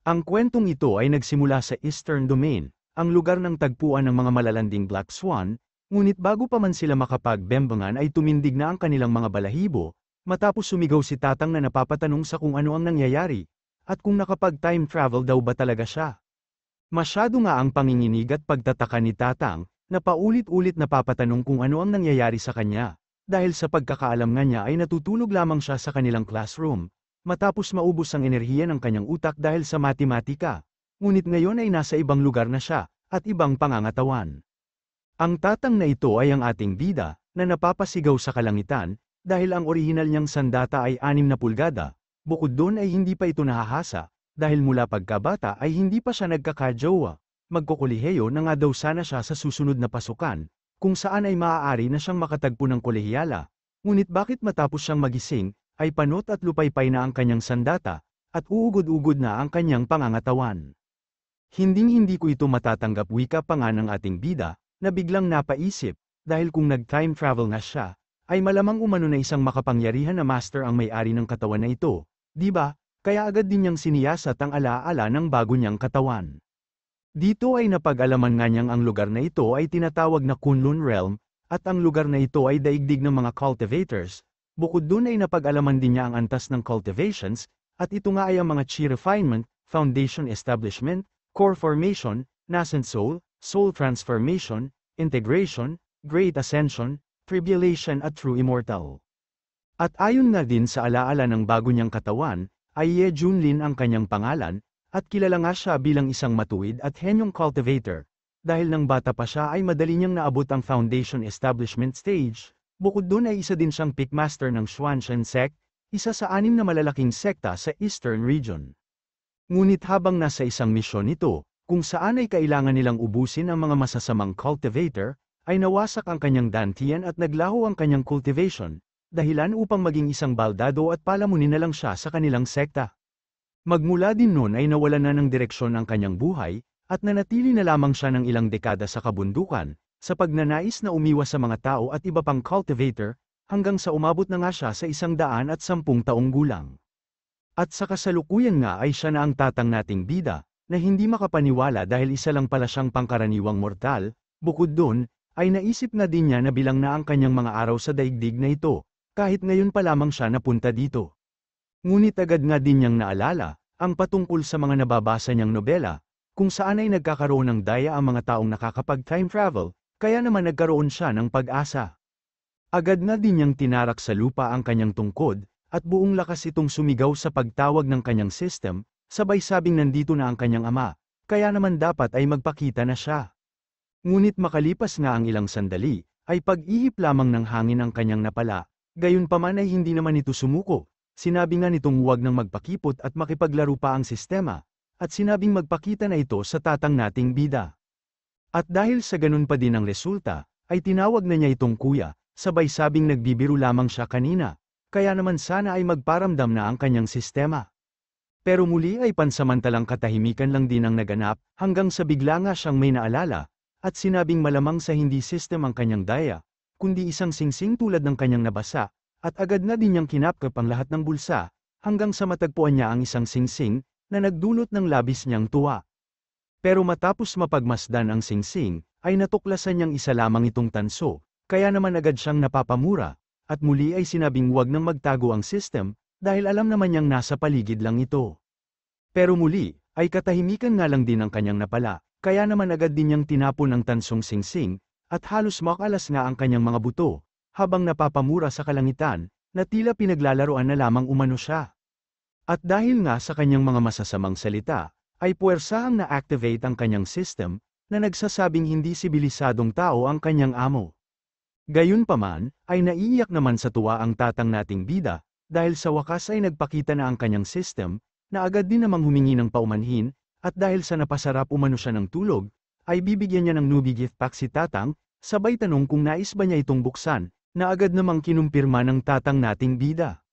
Ang kwentong ito ay nagsimula sa Eastern Domain, ang lugar ng tagpuan ng mga malalanding Black Swan, ngunit bago pa man sila makapagbembangan ay tumindig na ang kanilang mga balahibo, matapos sumigaw si Tatang na napapatanong sa kung ano ang nangyayari, at kung nakapag-time travel daw ba talaga siya. Masyado nga ang panginginig at pagtataka ni Tatang, na paulit-ulit napapatanong kung ano ang nangyayari sa kanya, dahil sa pagkakaalam nga niya ay natutulog lamang siya sa kanilang classroom, matapos maubos ang enerhiya ng kanyang utak dahil sa matematika. Ngunit ngayon ay nasa ibang lugar na siya, at ibang pangangatawan. Ang Tatang na ito ay ang ating bida, na napapasigaw sa kalangitan, dahil ang orihinal niyang sandata ay 6 na pulgada, bukod doon ay hindi pa ito nahahasa, dahil mula pagkabata ay hindi pa siya nagkakajowa. Magkokolehiyo na nga daw sana siya sa susunod na pasukan, kung saan ay maaari na siyang makatagpo ng kolehiyala. Ngunit bakit matapos siyang magising, ay panot at lupaypay na ang kanyang sandata, at uugod-ugod na ang kanyang pangangatawan. Hinding-hindi ko ito matatanggap, wika pa nga ng ating bida, na biglang napaisip, dahil kung nag-time travel na siya, ay malamang umano na isang makapangyarihan na master ang may-ari ng katawan na ito, di ba? Kaya agad din niyang siniyasat ang alaala ng bago niyang katawan. Dito ay napag-alaman nga niyang ang lugar na ito ay tinatawag na Kunlun Realm, at ang lugar na ito ay daigdig ng mga cultivators. Bukod dun ay napag-alaman din niya ang antas ng cultivations, at ito nga ay ang mga chi refinement, foundation establishment, core formation, nascent soul, soul transformation, integration, great ascension, tribulation at true immortal. At ayon nga din sa alaala ng bago niyang katawan, ay Ye Junlin ang kanyang pangalan, at kilala nga siya bilang isang matuwid at henyong cultivator. Dahil nang bata pa siya ay madali niyang naabot ang foundation establishment stage, bukod doon ay isa din siyang pickmaster ng Xuanshan sect, isa sa 6 na malalaking sekta sa Eastern region. Ngunit habang nasa isang misyon nito, kung saan ay kailangan nilang ubusin ang mga masasamang cultivator, ay nawasak ang kanyang dantian at naglaho ang kanyang cultivation, dahilan upang maging isang baldado at palamunin na lang siya sa kanilang sekta. Magmula din noon ay nawalan na ng direksyon ang kanyang buhay, at nanatili na lamang siya ng ilang dekada sa kabundukan, sa pagnanais na umiwas sa mga tao at iba pang cultivator, hanggang sa umabot na nga siya sa 110 taong gulang. At sa kasalukuyan nga ay siya na ang Tatang nating bida, na hindi makapaniwala dahil isa lang pala siyang pangkaraniwang mortal. Bukod doon, ay naisip na din niya na bilang na ang kanyang mga araw sa daigdig na ito, kahit ngayon pa lamang siya napunta dito. Ngunit agad nga din niyang naalala, ang patungkol sa mga nababasa niyang nobela, kung saan ay nagkakaroon ng daya ang mga taong nakakapag-time travel, kaya naman nagkaroon siya ng pag-asa. Agad na din niyang tinarak sa lupa ang kanyang tungkod, at buong lakas itong sumigaw sa pagtawag ng kanyang system, sabay sabing nandito na ang kanyang ama, kaya naman dapat ay magpakita na siya. Ngunit makalipas nga ang ilang sandali, ay pag-ihip lamang ng hangin ang kanyang napala, gayunpaman ay hindi naman ito sumuko. Sinabi nga nitong huwag nang magpakipot at makipaglaro pa ang sistema, at sinabing magpakita na ito sa Tatang nating bida. At dahil sa ganun pa din ang resulta, ay tinawag na niya itong kuya, sabay sabing nagbibiro lamang siya kanina, kaya naman sana ay magparamdam na ang kanyang sistema. Pero muli ay pansamantalang katahimikan lang din ang naganap, hanggang sa bigla nga siyang may naalala, at sinabing malamang sa hindi system ang kanyang daya, kundi isang singsing tulad ng kanyang nabasa, at agad na din niyang kinapkap ang lahat ng bulsa, hanggang sa matagpuan niya ang isang singsing, na nagdulot ng labis niyang tuwa. Pero matapos mapagmasdan ang singsing, ay natuklasan niyang isa lamang itong tanso, kaya naman agad siyang napapamura, at muli ay sinabing huwag nang magtago ang system, dahil alam naman niyang nasa paligid lang ito. Pero muli, ay katahimikan nga lang din ang kanyang napala, kaya naman agad din niyang tinapon ang tansong singsing, at halos makalas nga ang kanyang mga buto, habang napapamura sa kalangitan, na tila pinaglalaroan na lamang umano siya. At dahil nga sa kanyang mga masasamang salita, ay puwersahang na-activate ang kanyang system, na nagsasabing hindi sibilisadong tao ang kanyang amo. Gayunpaman, ay naiiyak naman sa tuwa ang Tatang nating bida, dahil sa wakas ay nagpakita na ang kanyang system, na agad din namang humingi ng paumanhin, at dahil sa napasarap umano siya ng tulog, ay bibigyan niya ng newbie gift pack si Tatang, sabay tanong kung nais ba niya itong buksan, na agad namang kinumpirma ng Tatang nating bida.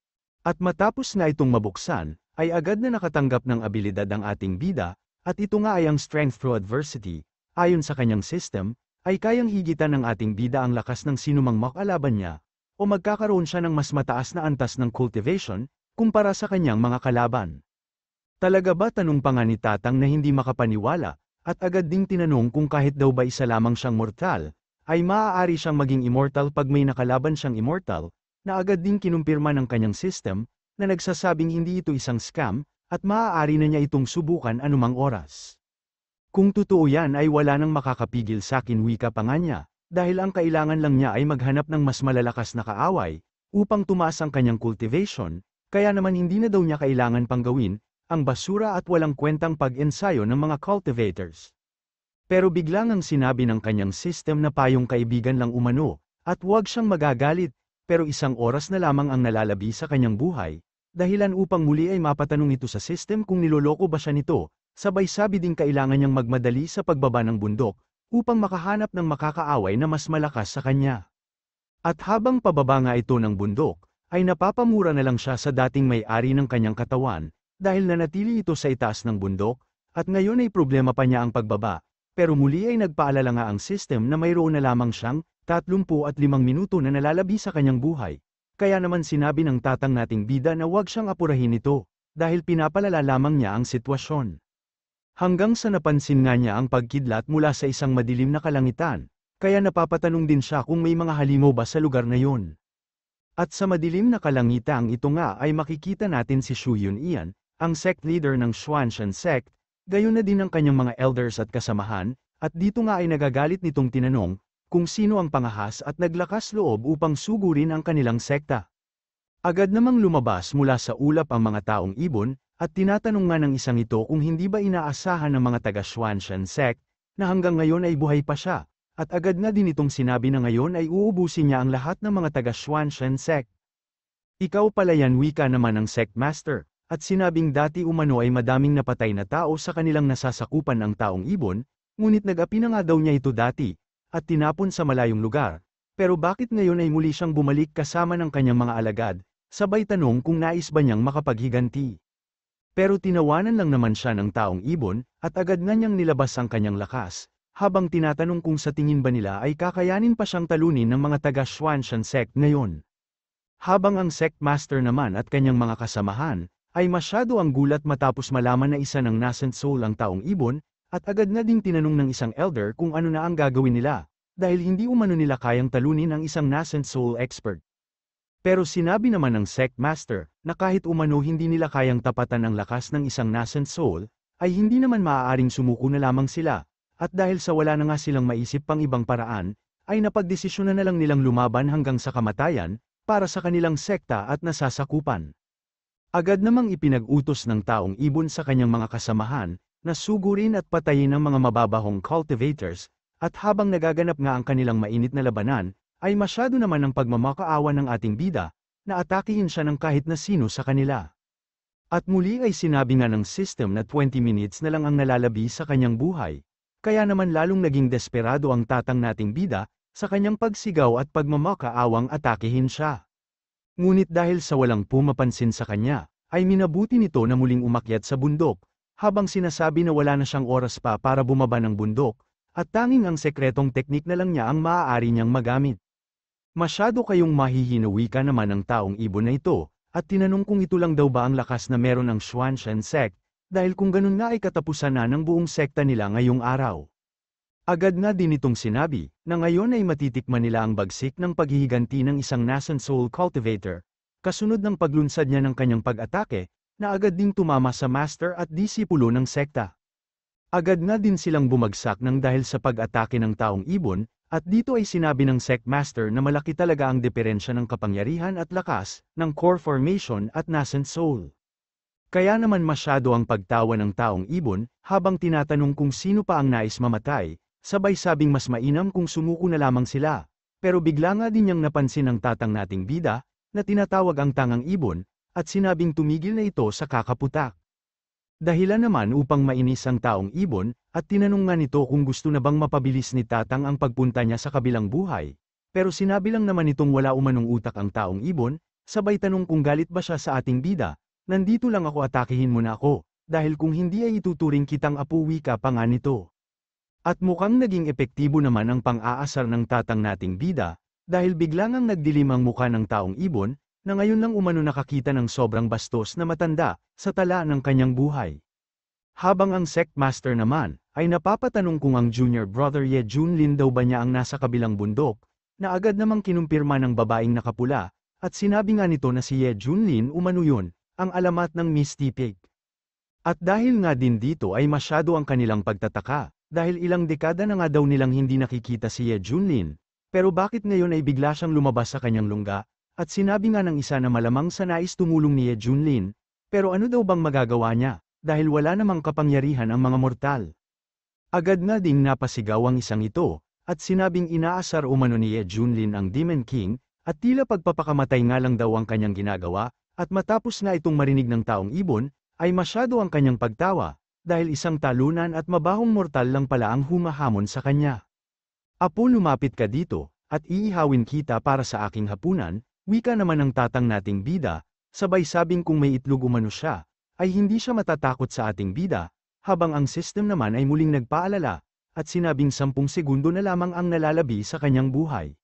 At matapos nga itong mabuksan, ay agad na nakatanggap ng abilidad ang ating bida, at ito nga ay ang strength through adversity. Ayon sa kanyang system, ay kayang higitan ng ating bida ang lakas ng sinumang makalaban niya, o magkakaroon siya ng mas mataas na antas ng cultivation, kumpara sa kanyang mga kalaban. Talaga ba, tanong pa nga ni Tatang na hindi makapaniwala, at agad ding tinanong kung kahit daw ba isa lamang siyang mortal, ay maaari siyang maging immortal pag may nakalaban siyang immortal, na agad ding kinumpirma ng kanyang system, na nagsasabing hindi ito isang scam, at maaari na niya itong subukan anumang oras. Kung totoo yan ay wala nang makakapigil sakin, wika pa nga niya, dahil ang kailangan lang niya ay maghanap ng mas malalakas na kaaway, upang tumaas ang kanyang cultivation, kaya naman hindi na daw niya kailangan pang gawin, ang basura at walang kwentang pag-ensayo ng mga cultivators. Pero biglang ang sinabi ng kanyang system na payong kaibigan lang umano, at huwag siyang magagalit, pero isang oras na lamang ang nalalabi sa kanyang buhay, dahilan upang muli ay mapatanong ito sa system kung niloloko ba siya nito, sabay sabi ding kailangan niyang magmadali sa pagbaba ng bundok, upang makahanap ng makakaaway na mas malakas sa kanya. At habang pababa nga ito ng bundok, ay napapamura na lang siya sa dating may-ari ng kanyang katawan, dahil nanatili ito sa itaas ng bundok, at ngayon ay problema pa niya ang pagbaba, pero muli ay nagpaalala nga ang system na mayroon na lamang siyang 35 minuto na nalalabi sa kanyang buhay. Kaya naman sinabi ng Tatang nating bida na huwag siyang apurahin ito, dahil pinapalala lamang niya ang sitwasyon. Hanggang sa napansin nga niya ang pagkidlat mula sa isang madilim na kalangitan, kaya napapatanong din siya kung may mga halimaw ba sa lugar na yon. At sa madilim na kalangitang ito nga ay makikita natin si Shu Yun-ian, ang sect leader ng Xuanshan sect, gayon na din ang kanyang mga elders at kasamahan, at dito nga ay nagagalit nitong tinanong, kung sino ang pangahas at naglakas loob upang sugurin ang kanilang sekta. Agad namang lumabas mula sa ulap ang mga taong ibon, at tinatanong nga ng isang ito kung hindi ba inaasahan ng mga taga-Xuanshan sect, na hanggang ngayon ay buhay pa siya, at agad nga din itong sinabi na ngayon ay uubusin niya ang lahat ng mga taga-Xuanshan sect. Ikaw pala yan, wika naman ng sect master, at sinabing dati umano ay madaming napatay na tao sa kanilang nasasakupan ng taong ibon, ngunit nag-api na nga daw niya ito dati, at tinapon sa malayong lugar, pero bakit ngayon ay muli siyang bumalik kasama ng kanyang mga alagad, sabay tanong kung nais ba niyang makapaghiganti. Pero tinawanan lang naman siya ng taong ibon, at agad nga niyang nilabas ang kanyang lakas, habang tinatanong kung sa tingin ba nila ay kakayanin pa siyang talunin ng mga taga-Xuanshan sect ngayon. Habang ang sect master naman at kanyang mga kasamahan, ay masyado ang gulat matapos malaman na isa ng nascent soul ang taong ibon, at agad na ding tinanong ng isang elder kung ano na ang gagawin nila, dahil hindi umano nila kayang talunin ang isang nascent soul expert. Pero sinabi naman ng sect master, na kahit umano hindi nila kayang tapatan ang lakas ng isang nascent soul, ay hindi naman maaaring sumuko na lamang sila, at dahil sa wala na nga silang maisip pang ibang paraan, ay napagdesisyonan na lang nilang lumaban hanggang sa kamatayan, para sa kanilang sekta at nasasakupan. Agad namang ipinag-utos ng taong ibon sa kanyang mga kasamahan, na sugurin at patayin ang mga mababahong cultivators, at habang nagaganap nga ang kanilang mainit na labanan, ay masyado naman ang pagmamakaawa ng ating bida, na atakihin siya ng kahit na sino sa kanila. At muli ay sinabi nga ng system na 20 minutes na lang ang nalalabi sa kanyang buhay, kaya naman lalong naging desperado ang Tatang nating bida, sa kanyang pagsigaw at pagmamakaawang atakihin siya. Ngunit dahil sa walang pumapansin sa kanya, ay minabuti nito na muling umakyat sa bundok, habang sinasabi na wala na siyang oras pa para bumaba ng bundok, at tanging ang sekretong teknik na lang niya ang maaari niyang magamit. Masyado kayong mahihinawi ka naman ng taong ibon na ito, at tinanong kung ito lang daw ba ang lakas na meron ng Xuanshan sect, dahil kung ganun nga ay katapusan na ng buong sekta nila ngayong araw. Agad nga din itong sinabi, na ngayon ay matitikman nila ang bagsik ng paghihiganti ng isang nascent soul cultivator, kasunod ng paglunsad niya ng kanyang pag-atake, na agad ding tumama sa master at disipulo ng sekta. Agad nga din silang bumagsak ng dahil sa pag-atake ng taong ibon, at dito ay sinabi ng sect master na malaki talaga ang diferensya ng kapangyarihan at lakas, ng core formation at nascent soul. Kaya naman masyado ang pagtawa ng taong ibon, habang tinatanong kung sino pa ang nais mamatay, sabay sabing mas mainam kung sumuko na lamang sila, pero bigla nga din niyang napansin ng Tatang nating bida, na tinatawag ang tangang ibon, at sinabing tumigil na ito sa kakaputak. Dahilan naman upang mainis ang taong ibon, at tinanong nga nito kung gusto na bang mapabilis ni Tatang ang pagpunta niya sa kabilang buhay, pero sinabi lang naman nitong wala umanong utak ang taong ibon, sabay tanong kung galit ba siya sa ating bida, nandito lang ako, atakihin mo na ako, dahil kung hindi ay ituturing kitang apu, wika pa nga nito. At mukhang naging epektibo naman ang pang-aasar ng Tatang nating bida, dahil biglang ang nagdilim ang mukha ng taong ibon, na ngayon lang umano nakakita ng sobrang bastos na matanda, sa tala ng kanyang buhay. Habang ang sect master naman, ay napapatanong kung ang junior brother Ye Junlin daw ba niya ang nasa kabilang bundok, na agad namang kinumpirma ng babaeng nakapula, at sinabi nga nito na si Ye Junlin umano yun, ang alamat ng Misty Pig. At dahil nga din dito ay masyado ang kanilang pagtataka, dahil ilang dekada na nga daw nilang hindi nakikita si Ye Junlin, pero bakit ngayon ay bigla siyang lumabas sa kanyang lungga? At sinabi nga ng isa na malamang sa nais tumulong ni Ye Junlin, pero ano daw bang magagawa niya, dahil wala namang kapangyarihan ang mga mortal. Agad nga ding napasigaw ang isang ito, at sinabing inaasar umano ni Ye Junlin ang Demon King, at tila pagpapakamatay nga lang daw ang kanyang ginagawa, at matapos nga itong marinig ng taong ibon, ay masyado ang kanyang pagtawa, dahil isang talunan at mabahong mortal lang pala ang humahamon sa kanya. Apo, lumapit ka dito, at iihawin kita para sa aking hapunan. Wika naman ng tatang nating bida, sabay sabing kung may itlog umano siya, ay hindi siya matatakot sa ating bida, habang ang system naman ay muling nagpaalala, at sinabing 10 segundo na lamang ang nalalabi sa kanyang buhay.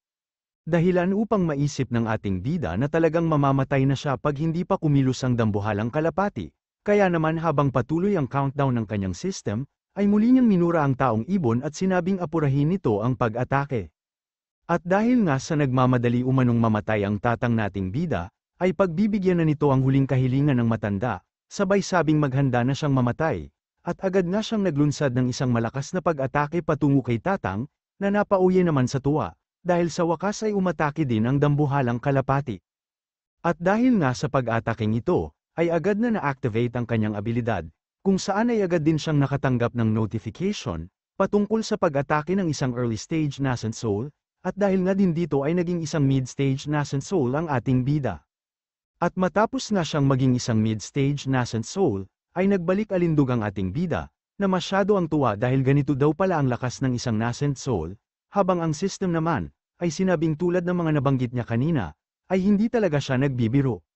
Dahilan upang maisip ng ating bida na talagang mamamatay na siya pag hindi pa kumilos ang dambuhalang kalapati, kaya naman habang patuloy ang countdown ng kanyang system, ay muli niyang minura ang taong ibon at sinabing apurahin nito ang pag-atake. At dahil nga sa nagmamadali umanong mamatay ang tatang nating bida, ay pagbibigyan na nito ang huling kahilingan ng matanda, sabay sabing maghanda na siyang mamatay, at agad nga siyang naglunsad ng isang malakas na pag-atake patungo kay tatang, na napauwi naman sa tuwa, dahil sa wakas ay umatake din ang dambuhalang kalapati. At dahil nga sa pag-ataking ito, ay agad na na-activate ang kanyang abilidad, kung saan ay agad din siyang nakatanggap ng notification, patungkol sa pag-atake ng isang early stage Nascent Soul, at dahil nga din dito ay naging isang mid-stage Nascent Soul ang ating bida. At matapos nga siyang maging isang mid-stage Nascent Soul, ay nagbalik alindog ang ating bida, na masyado ang tuwa dahil ganito daw pala ang lakas ng isang Nascent Soul, habang ang system naman, ay sinabing tulad ng mga nabanggit niya kanina, ay hindi talaga siya nagbibiro.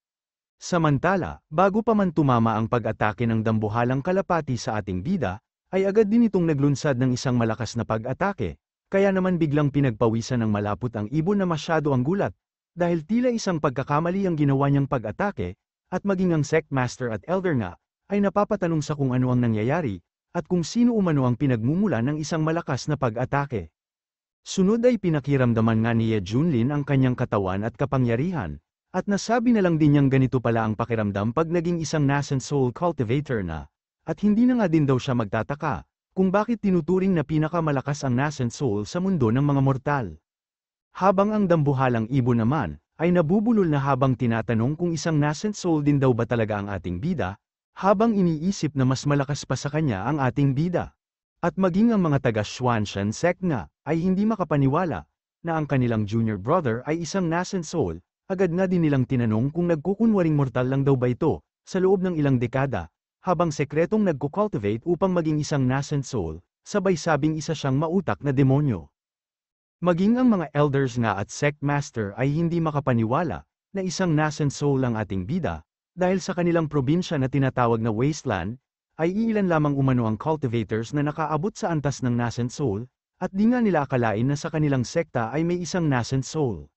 Samantala, bago pa man tumama ang pag-atake ng dambuhalang kalapati sa ating bida, ay agad din itong naglunsad ng isang malakas na pag-atake. Kaya naman biglang pinagpawisan ng malapot ang ibon na masyado ang gulat, dahil tila isang pagkakamali ang ginawa niyang pag-atake, at maging ang sect master at elder nga, ay napapatanong sa kung ano ang nangyayari, at kung sino umano ang pinagmumula ng isang malakas na pag-atake. Sunod ay pinakiramdaman nga ni Ye Junlin ang kanyang katawan at kapangyarihan, at nasabi na lang din niyang ganito pala ang pakiramdam pag naging isang Nascent Soul Cultivator na, at hindi na nga din daw siya magtataka, kung bakit tinuturing na pinakamalakas ang Nascent Soul sa mundo ng mga mortal. Habang ang dambuhalang ibon naman, ay nabubulol na habang tinatanong kung isang Nascent Soul din daw ba talaga ang ating bida, habang iniisip na mas malakas pa sa kanya ang ating bida. At maging ang mga taga-Xuanshan sect nga, ay hindi makapaniwala, na ang kanilang junior brother ay isang Nascent Soul, agad nga din nilang tinanong kung nagkukunwaring mortal lang daw ba ito, sa loob ng ilang dekada, habang sekretong nagko-cultivate upang maging isang Nascent Soul, sabay sabing isa siyang mautak na demonyo. Maging ang mga elders nga at sect master ay hindi makapaniwala, na isang Nascent Soul ang ating bida, dahil sa kanilang probinsya na tinatawag na Wasteland, ay iilan lamang umano ang cultivators na nakaabot sa antas ng Nascent Soul, at di nga nila akalain na sa kanilang sekta ay may isang Nascent Soul.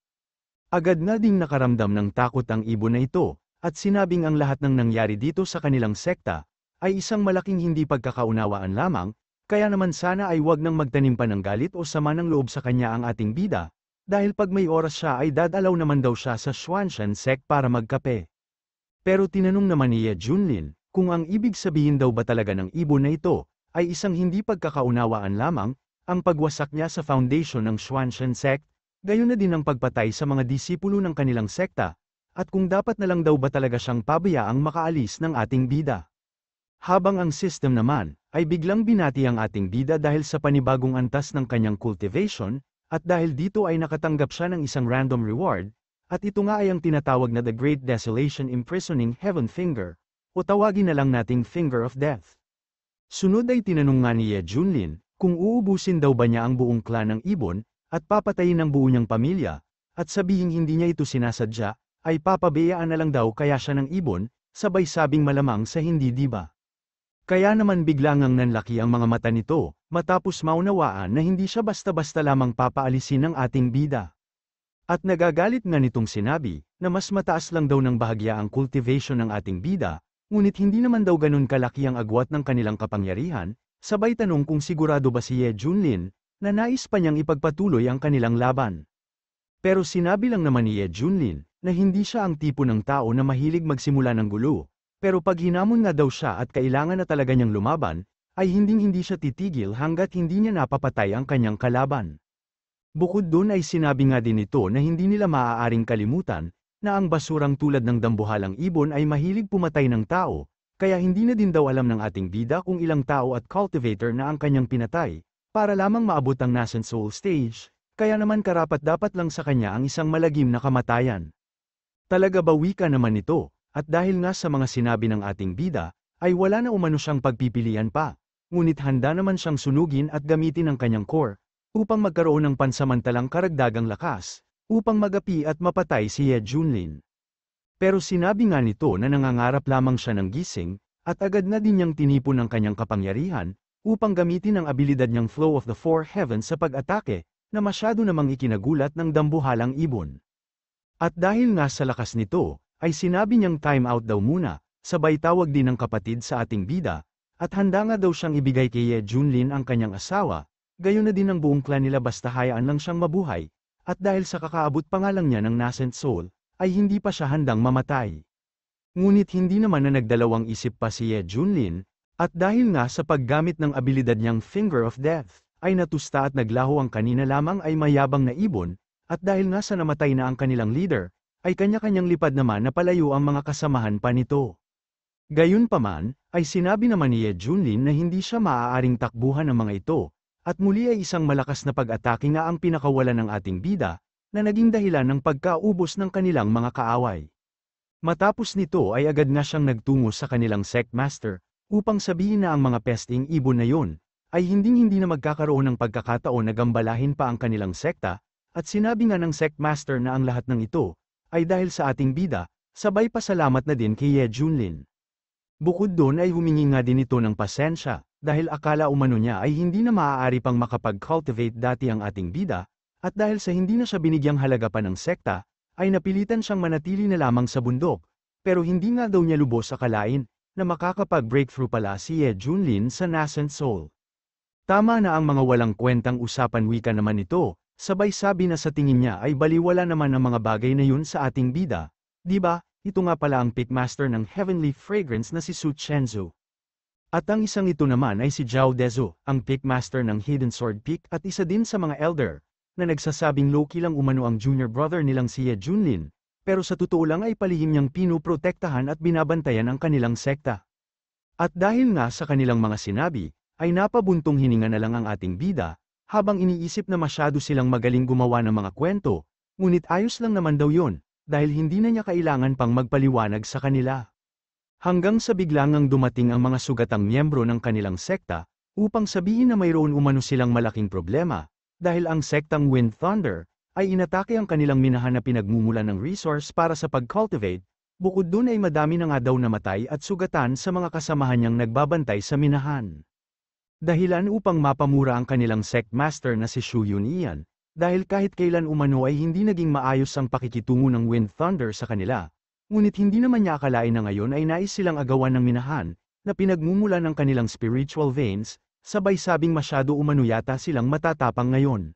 Agad nga ding nakaramdam ng takot ang ibon na ito, at sinabing ang lahat ng nangyari dito sa kanilang sekta, ay isang malaking hindi pagkakaunawaan lamang, kaya naman sana ay wag nang magtanim pa ng galit o sama ng loob sa kanya ang ating bida, dahil pag may oras siya ay dadalaw naman daw siya sa Xuanshan sect para magkape. Pero tinanong naman ni Ye Junlin, kung ang ibig sabihin daw ba talaga ng ibon na ito, ay isang hindi pagkakaunawaan lamang, ang pagwasak niya sa foundation ng Xuanshan sect, gayon na din ang pagpatay sa mga disipulo ng kanilang sekta, at kung dapat na lang daw ba talaga siyang pabayaang makaalis ng ating bida. Habang ang system naman, ay biglang binati ang ating bida dahil sa panibagong antas ng kanyang cultivation, at dahil dito ay nakatanggap siya ng isang random reward, at ito nga ay ang tinatawag na The Great Desolation Imprisoning Heaven Finger, o tawagin na lang nating Finger of Death. Sunod ay tinanong nga ni Ye Junlin, kung uubusin daw ba niya ang buong clan ng ibon, at papatayin ang buo niyang pamilya, at sabihing hindi niya ito sinasadya, ay papabayaan na lang daw kaya siya ng ibon, sabay sabing malamang sa hindi diba. Kaya naman bigla ngang nanlaki ang mga mata nito, matapos maunawaan na hindi siya basta-basta lamang papaalisin ng ating bida. At nagagalit nga nitong sinabi, na mas mataas lang daw ng bahagya ang cultivation ng ating bida, ngunit hindi naman daw ganun kalaki ang agwat ng kanilang kapangyarihan, sabay tanong kung sigurado ba si Ye Junlin, na nais pa niyang ipagpatuloy ang kanilang laban. Pero sinabi lang naman ni Ye Junlin, na hindi siya ang tipo ng tao na mahilig magsimula ng gulo, pero pag hinamon nga daw siya at kailangan na talaga niyang lumaban, ay hindi siya titigil hanggat hindi niya napapatay ang kanyang kalaban. Bukod doon ay sinabi nga din nito na hindi nila maaaring kalimutan, na ang basurang tulad ng dambuhalang ibon ay mahilig pumatay ng tao, kaya hindi na din daw alam ng ating bida kung ilang tao at cultivator na ang kanyang pinatay, para lamang maabot ang nascent soul stage, kaya naman karapat-dapat lang sa kanya ang isang malagim na kamatayan. Talaga ba wika naman ito, at dahil nga sa mga sinabi ng ating bida, ay wala na umano siyang pagpipilian pa, ngunit handa naman siyang sunugin at gamitin ang kanyang core, upang magkaroon ng pansamantalang karagdagang lakas, upang magapi at mapatay si Ye Junlin. Pero sinabi nga nito na nangangarap lamang siya ng gising, at agad na din niyang tinipon ang kanyang kapangyarihan, upang gamitin ang abilidad niyang Flow of the Four Heavens sa pag-atake, na masyado namang ikinagulat ng dambuhalang ibon. At dahil nga sa lakas nito, ay sinabi niyang time out daw muna, sabay tawag din ng kapatid sa ating bida, at handa nga daw siyang ibigay kay Ye Junlin ang kanyang asawa, gayon na din ang buong clan nila basta hayaan lang siyang mabuhay, at dahil sa kakaabot pa nga lang niya ng nascent soul, ay hindi pa siya handang mamatay. Ngunit hindi naman na nagdalawang isip pa si Ye Junlin, at dahil nga sa paggamit ng abilidad niyang Finger of Death, ay natusta at naglaho ang kanina lamang ay mayabang na ibon, at dahil nga sa namatay na ang kanilang leader, ay kanya-kanyang lipad naman na palayo ang mga kasamahan pa nito. Gayunpaman, ay sinabi naman ni Ye Junlin na hindi siya maaaring takbuhan ng mga ito, at muli ay isang malakas na pag-atake nga ang pinakawalan ng ating bida, na naging dahilan ng pagkaubos ng kanilang mga kaaway. Matapos nito ay agad nga siyang nagtungo sa kanilang sect master, upang sabihin na ang mga pesting ibon na yon, ay hindi na magkakaroon ng pagkakataon na gambalahin pa ang kanilang sekta, at sinabi nga ng sect master na ang lahat ng ito, ay dahil sa ating bida, sabay pasalamat na din kay Ye Junlin. Bukod doon ay humingi nga din ito ng pasensya, dahil akala umano niya ay hindi na maaari pang makapag-cultivate dati ang ating bida, at dahil sa hindi na siya binigyang halaga pa ng sekta, ay napilitan siyang manatili na lamang sa bundok, pero hindi nga daw niya lubos akalain, na makakapag-breakthrough pala si Ye Junlin sa nascent soul. Tama na ang mga walang kwentang usapan wika naman ito, sabay sabi na sa tingin niya ay baliwala naman ang mga bagay na yun sa ating bida, di ba? Ito nga pala ang pickmaster ng Heavenly Fragrance na si Su Chenzu. At ang isang ito naman ay si Zhao Dezu, ang pickmaster ng Hidden Sword Peak at isa din sa mga elder, na nagsasabing low-key lang umano ang junior brother nilang si Ye Junlin, pero sa totoo lang ay palihim niyang pinuprotektahan at binabantayan ang kanilang sekta. At dahil nga sa kanilang mga sinabi, ay napabuntong hininga na lang ang ating bida, habang iniisip na masyado silang magaling gumawa ng mga kwento, ngunit ayos lang naman daw yon, dahil hindi na niya kailangan pang magpaliwanag sa kanila. Hanggang sa biglangang dumating ang mga sugatang miyembro ng kanilang sekta, upang sabihin na mayroon umano silang malaking problema, dahil ang sektang Wind Thunder, ay inatake ang kanilang minahan na pinagmumulan ng resource para sa pag-cultivate, bukod dun ay madami na nga daw namatay at sugatan sa mga kasamahan niyang nagbabantay sa minahan. Dahilan upang mapamura ang kanilang sect master na si Shu Yunian, dahil kahit kailan umano ay hindi naging maayos ang pakikitungo ng Wind Thunder sa kanila, ngunit hindi naman niya akalain na ngayon ay nais silang agawan ng minahan, na pinagmumula ng kanilang spiritual veins, sabay sabing masyado umano yata silang matatapang ngayon.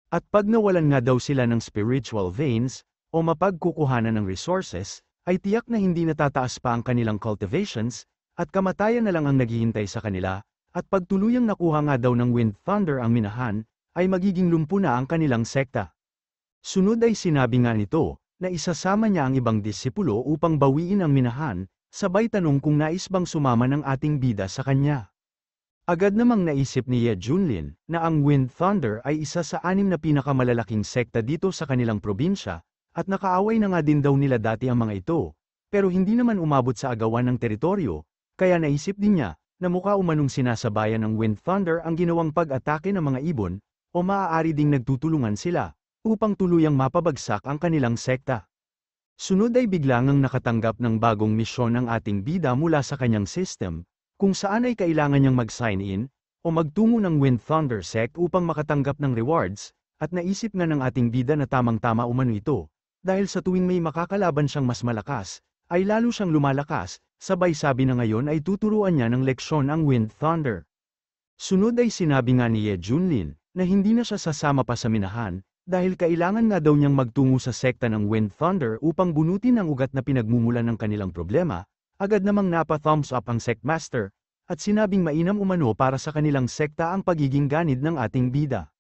At pag nawalan nga daw sila ng spiritual veins, o mapagkukuhanan ng resources, ay tiyak na hindi natataas pa ang kanilang cultivations, at kamatayan na lang ang naghihintay sa kanila, at pag tuluyang nakuha nga daw ng Wind Thunder ang minahan, ay magiging lumpo na ang kanilang sekta. Sunod ay sinabi nga nito, na isasama niya ang ibang disipulo upang bawiin ang minahan, sabay tanong kung nais bang sumama ng ating bida sa kanya. Agad namang naisip ni Ye Junlin, na ang Wind Thunder ay isa sa 6 na pinakamalalaking sekta dito sa kanilang probinsya, at nakaaway na nga din daw nila dati ang mga ito, pero hindi naman umabot sa agawan ng teritoryo, kaya naisip din niya, na mukha umanong sinasabayan ng Wind Thunder ang ginawang pag-atake ng mga ibon, o maaari ding nagtutulungan sila, upang tuluyang mapabagsak ang kanilang sekta. Sunod ay biglangang nakatanggap ng bagong misyon ang ating bida mula sa kanyang system, kung saan ay kailangan niyang mag-sign in, o magtungo ng Wind Thunder sect upang makatanggap ng rewards, at naisip nga ng ating bida na tamang-tama umano ito, dahil sa tuwing may makakalaban siyang mas malakas, ay lalo siyang lumalakas, sabay sabi na ngayon ay tuturuan niya ng leksyon ang Wind Thunder. Sunod ay sinabi nga ni Ye Junlin, na hindi na siya sasama pa sa minahan, dahil kailangan nga daw niyang magtungo sa sekta ng Wind Thunder upang bunutin ang ugat na pinagmumulan ng kanilang problema. Agad namang napa-thumbs up ang Sectmaster, at sinabing mainam umano para sa kanilang sekta ang pagiging ganid ng ating bida.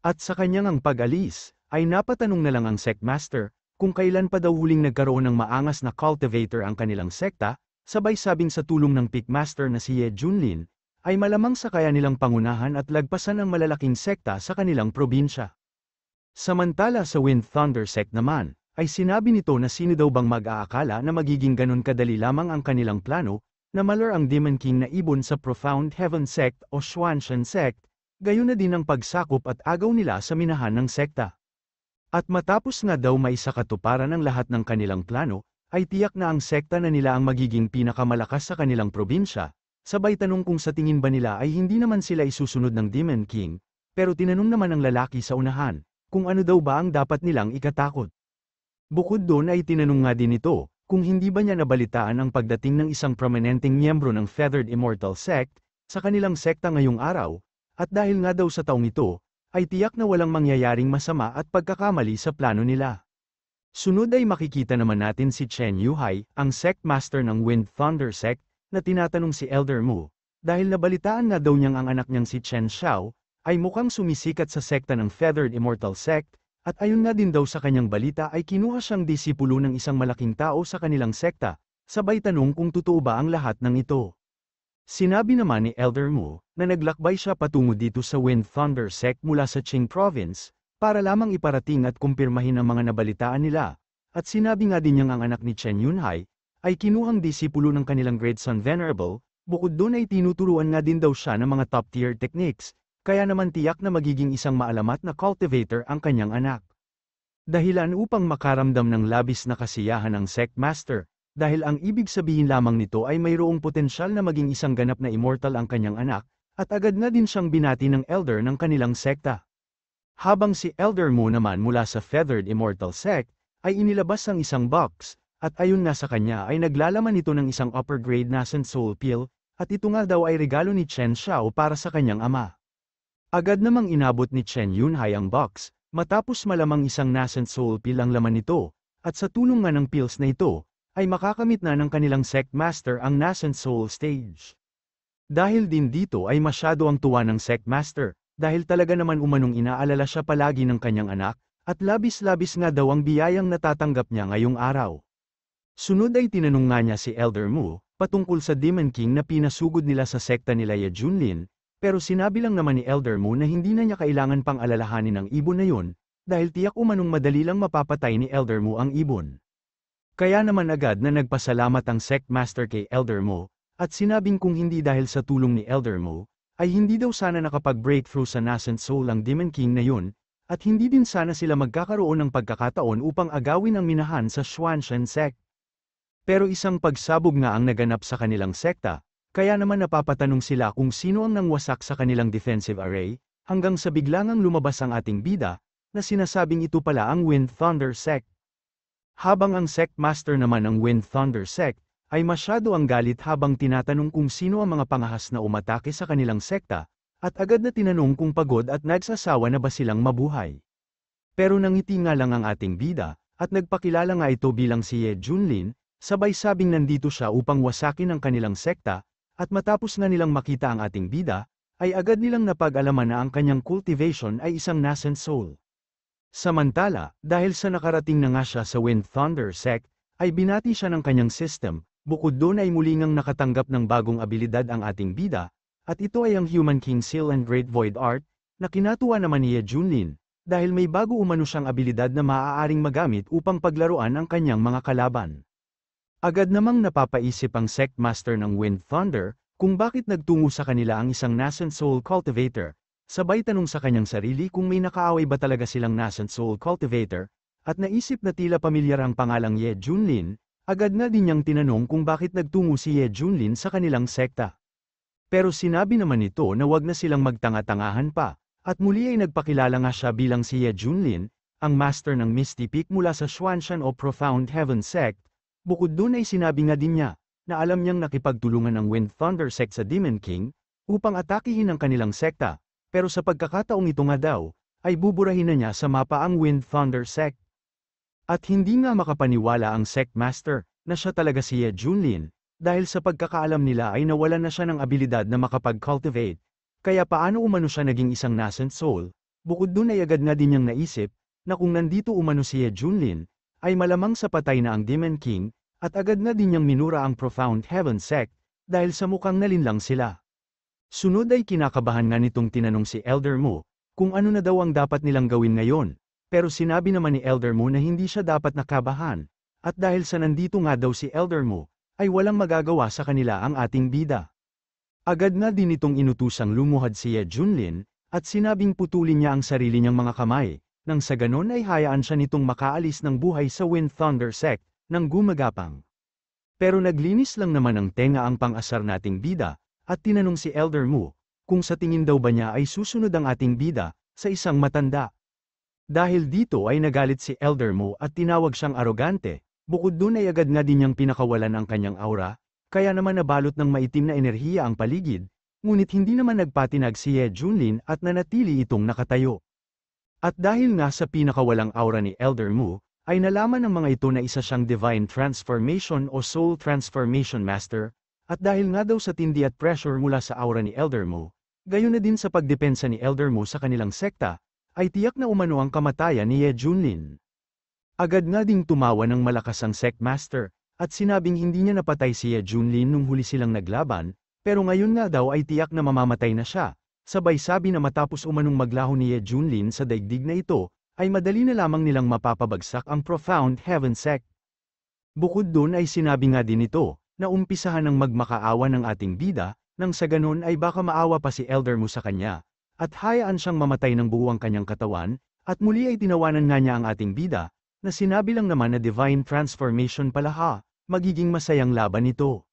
At sa kanyang ang pag-alis, ay napatanong na lang ang Sectmaster, kung kailan pa daw huling nagkaroon ng maangas na cultivator ang kanilang sekta, sabay sabing sa tulong ng Pickmaster na si Ye Junlin, ay malamang sa kaya nilang pangunahan at lagpasan ang malalaking sekta sa kanilang probinsya. Samantala sa Wind Thunder sect naman, ay sinabi nito na sino daw bang mag-aakala na magiging ganun kadali lamang ang kanilang plano, na malur ang Demon King na ibon sa Profound Heaven sect o Xuanshan sect, gayon na din ang pagsakop at agaw nila sa minahan ng sekta. At matapos nga daw maisakatuparan ang lahat ng kanilang plano, ay tiyak na ang sekta na nila ang magiging pinakamalakas sa kanilang probinsya, sabay tanong kung sa tingin ba nila ay hindi naman sila isusunod ng Demon King, pero tinanong naman ng lalaki sa unahan, kung ano daw ba ang dapat nilang ikatakot. Bukod doon ay tinanong nga din ito, kung hindi ba niya nabalitaan ang pagdating ng isang prominenteng miyembro ng Feathered Immortal Sect, sa kanilang sekta ngayong araw, at dahil nga daw sa taong ito, ay tiyak na walang mangyayaring masama at pagkakamali sa plano nila. Sunod ay makikita naman natin si Chen Yuhai, ang Sect Master ng Wind Thunder Sect, na tinatanong si Elder Mu, dahil nabalitaan nga daw niyang ang anak niyang si Chen Xiao, ay mukhang sumisikat sa sekta ng Feathered Immortal Sect, at ayon nga din daw sa kanyang balita ay kinuha siyang disipulo ng isang malaking tao sa kanilang sekta, sabay tanong kung totoo ba ang lahat ng ito. Sinabi naman ni Elder Mu, na naglakbay siya patungo dito sa Wind Thunder Sect mula sa Qing Province, para lamang iparating at kumpirmahin ang mga nabalitaan nila, at sinabi nga din niyang ang anak ni Chen Yunhai, ay kinuhang disipulo ng kanilang great son Venerable, bukod doon ay tinuturuan nga din daw siya ng mga top-tier techniques, kaya naman tiyak na magiging isang maalamat na cultivator ang kanyang anak. Dahilan upang makaramdam ng labis na kasiyahan ang Sect Master, dahil ang ibig sabihin lamang nito ay mayroong potensyal na maging isang ganap na immortal ang kanyang anak, at agad na din siyang binati ng elder ng kanilang sekta. Habang si Elder Mu naman mula sa Feathered Immortal Sect, ay inilabas ang isang box, at ayon nga sa kanya ay naglalaman ito ng isang upper grade nascent soul pill, at ito nga daw ay regalo ni Chen Xiao para sa kanyang ama. Agad namang inabot ni Chen Yunhai ang box, matapos malamang isang nascent soul pill ang laman nito, at sa tulong nga ng pills na ito, ay makakamit na ng kanilang Sect Master ang nascent soul stage. Dahil din dito ay masyado ang tuwa ng Sect Master, dahil talaga naman umanong inaalala siya palagi ng kanyang anak, at labis-labis nga daw ang biyayang natatanggap niya ngayong araw. Sunod ay tinanong nga niya si Elder Mu, patungkol sa Demon King na pinasugod nila sa sekta nila Ye Junlin, pero sinabi lang naman ni Elder Mu na hindi na niya kailangan pang alalahanin ang ibon na yun, dahil tiyak umanong madali lang mapapatay ni Elder Mu ang ibon. Kaya naman agad na nagpasalamat ang Sect Master kay Elder Mu, at sinabing kung hindi dahil sa tulong ni Elder Mu, ay hindi daw sana nakapag-breakthrough sa nascent soul ang Demon King na yun, at hindi din sana sila magkakaroon ng pagkakataon upang agawin ang minahan sa Xuanshan Sect. Pero isang pagsabog nga ang naganap sa kanilang sekta, kaya naman napapatanong sila kung sino ang nangwasak sa kanilang defensive array, hanggang sa biglangang lumabas ang ating bida, na sinasabing ito pala ang Wind Thunder Sect. Habang ang Sect Master naman ng Wind Thunder Sect, ay masyado ang galit habang tinatanong kung sino ang mga pangahas na umatake sa kanilang sekta, at agad na tinanong kung pagod at nagsasawa na ba silang mabuhay. Pero nangiti nga lang ang ating bida, at nagpakilala nga ito bilang si Ye Junlin, sabay sabing nandito siya upang wasakin ang kanilang sekta, at matapos nga nilang makita ang ating bida, ay agad nilang napag-alaman na ang kanyang cultivation ay isang nascent soul. Samantala, dahil sa nakarating na nga siya sa Wind Thunder Sect, ay binati siya ng kanyang system, bukod doon ay muli ngang nakatanggap ng bagong abilidad ang ating bida, at ito ay ang Human King Seal and Great Void Art, na kinatuwa naman ni Ye Junlin, dahil may bago umano siyang abilidad na maaaring magamit upang paglaruan ang kanyang mga kalaban. Agad namang napapaisip ang Sect Master ng Wind Thunder, kung bakit nagtungo sa kanila ang isang nascent soul cultivator, sabay tanong sa kanyang sarili kung may nakaaway ba talaga silang nascent soul cultivator, at naisip na tila pamilyar ang pangalang Ye Junlin, agad na din niyang tinanong kung bakit nagtungo si Ye Junlin sa kanilang sekta. Pero sinabi naman nito na wag na silang magtanga-tangahan pa, at muli ay nagpakilala nga siya bilang si Ye Junlin, ang master ng Misty Peak mula sa Xuanshan o Profound Heaven Sect. Bukod dun ay sinabi nga din niya, na alam niyang nakipagtulungan ng Wind Thunder Sect sa Demon King, upang atakihin ang kanilang sekta, pero sa pagkakataong ito nga daw, ay buburahin na niya sa mapa ang Wind Thunder Sect. At hindi nga makapaniwala ang Sect Master, na siya talaga si Ye Junlin, dahil sa pagkakaalam nila ay nawalan na siya ng abilidad na makapag-cultivate, kaya paano umano siya naging isang nascent soul. Bukod dun ay agad nga din niyang naisip, na kung nandito umano si Ye Junlin, ay malamang sa patay na ang Demon King, at agad na din niyang minura ang Profound Heaven Sect, dahil sa mukhang nalinlang sila. Sunod ay kinakabahan nga nitong tinanong si Elder Mu, kung ano na daw ang dapat nilang gawin ngayon, pero sinabi naman ni Elder Mu na hindi siya dapat nakabahan, at dahil sa nandito nga daw si Elder Mu, ay walang magagawa sa kanila ang ating bida. Agad na din itong inutusang lumuhad si Ye Junlin, at sinabing putulin niya ang sarili niyang mga kamay, nang sa ganon ay hayaan siya nitong makaalis ng buhay sa Wind Thunder Sect, nang gumagapang. Pero naglinis lang naman ng tenga ang pang-asar nating bida, at tinanong si Elder Mu, kung sa tingin daw ba niya ay susunod ang ating bida, sa isang matanda. Dahil dito ay nagalit si Elder Mu at tinawag siyang arogante, bukod dun ay agad nga din niyang pinakawalan ang kanyang aura, kaya naman nabalot ng maitim na enerhiya ang paligid, ngunit hindi naman nagpatinag si Ye Junlin at nanatili itong nakatayo. At dahil nga sa pinakawalang aura ni Elder Mu, ay nalaman ng mga ito na isa siyang Divine Transformation o Soul Transformation Master, at dahil nga daw sa tindi at pressure mula sa aura ni Elder Mu, gayon na din sa pagdepensa ni Elder Mu sa kanilang sekta, ay tiyak na umano ang kamatayan ni Ye Junlin. Agad nga ding tumawa ng malakas ang Sect Master, at sinabing hindi niya napatay si Ye Junlin nung huli silang naglaban, pero ngayon nga daw ay tiyak na mamamatay na siya, sabay sabi na matapos umanong maglaho ni Ye Junlin sa daigdig na ito, ay madali na lamang nilang mapapabagsak ang Profound Heaven Sect. Bukod dun ay sinabi nga din ito, na umpisahan ng magmakaawa ng ating bida, nang sa ganon ay baka maawa pa si Elder Mu sa kanya, at hayaan siyang mamatay ng buwang kanyang katawan, at muli ay tinawanan nga niya ang ating bida, na sinabi lang naman na Divine Transformation pala ha, magiging masayang laban ito.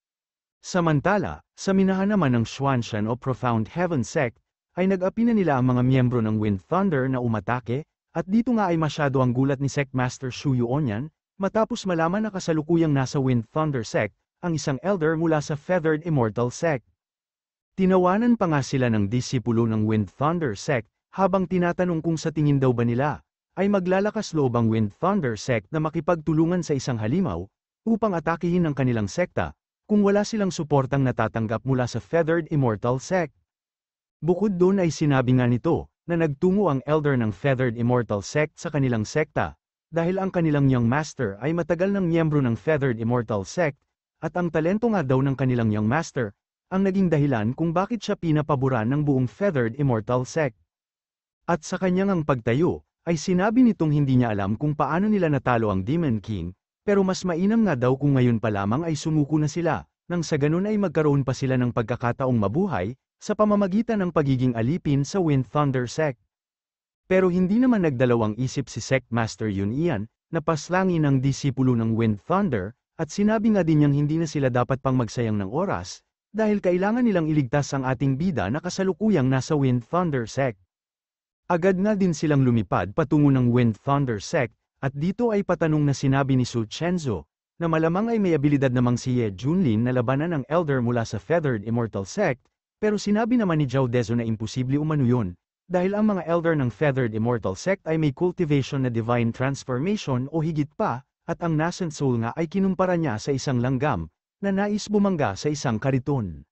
Samantala, sa minahan naman ng Xuanshan o Profound Heaven Sect, ay nag-api na nila ang mga miyembro ng Wind Thunder na umatake, at dito nga ay masyado ang gulat ni Sect Master Shu Yuonyan, matapos malaman na kasalukuyang nasa Wind Thunder Sect, ang isang elder mula sa Feathered Immortal Sect. Tinawanan pa nga sila ng disipulo ng Wind Thunder Sect, habang tinatanong kung sa tingin daw ba nila, ay maglalakas loob ang Wind Thunder Sect na makipagtulungan sa isang halimaw, upang atakihin ang kanilang sekta, kung wala silang suportang natatanggap mula sa Feathered Immortal Sect. Bukod doon ay sinabi nga nito, na nagtungo ang elder ng Feathered Immortal Sect sa kanilang sekta, dahil ang kanilang young master ay matagal ng miyembro ng Feathered Immortal Sect, at ang talento nga daw ng kanilang young master, ang naging dahilan kung bakit siya pinapaboran ng buong Feathered Immortal Sect. At sa kanyang ang pagtayo, ay sinabi nitong hindi niya alam kung paano nila natalo ang Demon King, pero mas mainam nga daw kung ngayon pa lamang ay sumuko na sila, nang sa ganun ay magkaroon pa sila ng pagkakataong mabuhay, sa pamamagitan ng pagiging alipin sa Wind Thunder Sect. Pero hindi naman nagdalawang isip si Sect Master Yun Ian, na paslangin ang disipulo ng Wind Thunder, at sinabi nga din niyang hindi na sila dapat pang magsayang ng oras, dahil kailangan nilang iligtas ang ating bida na kasalukuyang nasa Wind Thunder Sect. Agad na din silang lumipad patungo ng Wind Thunder Sect, at dito ay patanong na sinabi ni Su Chenzo, na malamang ay may abilidad namang si Ye Junlin na labanan ng elder mula sa Feathered Immortal Sect, pero sinabi naman ni Zhao Dezo na imposible umano yun, dahil ang mga elder ng Feathered Immortal Sect ay may cultivation na Divine Transformation o higit pa, at ang nascent soul nga ay kinumpara niya sa isang langgam, na nais bumangga sa isang kariton.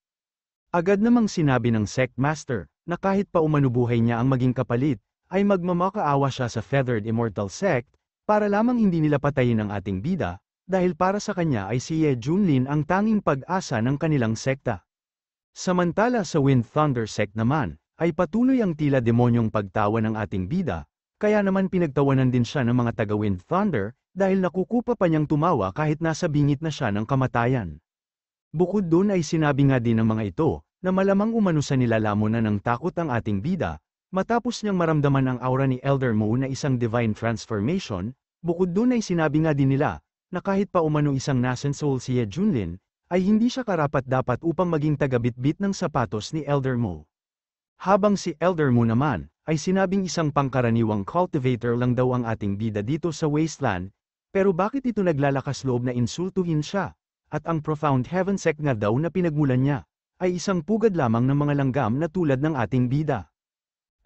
Agad namang sinabi ng Sect Master, na kahit pa umanubuhay niya ang maging kapalit, ay magmamakaawa siya sa Feathered Immortal Sect, para lamang hindi nila patayin ang ating bida, dahil para sa kanya ay si Ye Junlin ang tanging pag-asa ng kanilang sekta. Samantala sa Wind Thunder Sect naman, ay patuloy ang tila demonyong pagtawa ng ating bida, kaya naman pinagtawanan din siya ng mga taga-Wind Thunder, dahil nakukupa pa niyang tumawa kahit nasa bingit na siya ng kamatayan. Bukod dun ay sinabi nga din ng mga ito, na malamang umano sa nilalamon na ng takot ang ating bida, matapos niyang maramdaman ang aura ni Elder Mu na isang Divine Transformation, bukod dun ay sinabi nga din nila, na kahit pa umano isang nascent soul si Ye Junlin, ay hindi siya karapat-dapat upang maging tagabitbit ng sapatos ni Elder Mu. Habang si Elder Mu naman, ay sinabing isang pangkaraniwang cultivator lang daw ang ating bida dito sa wasteland, pero bakit ito naglalakas loob na insultuhin siya? At ang Profound Heaven Sect nga daw na pinagmulan niya, ay isang pugad lamang ng mga langgam na tulad ng ating bida.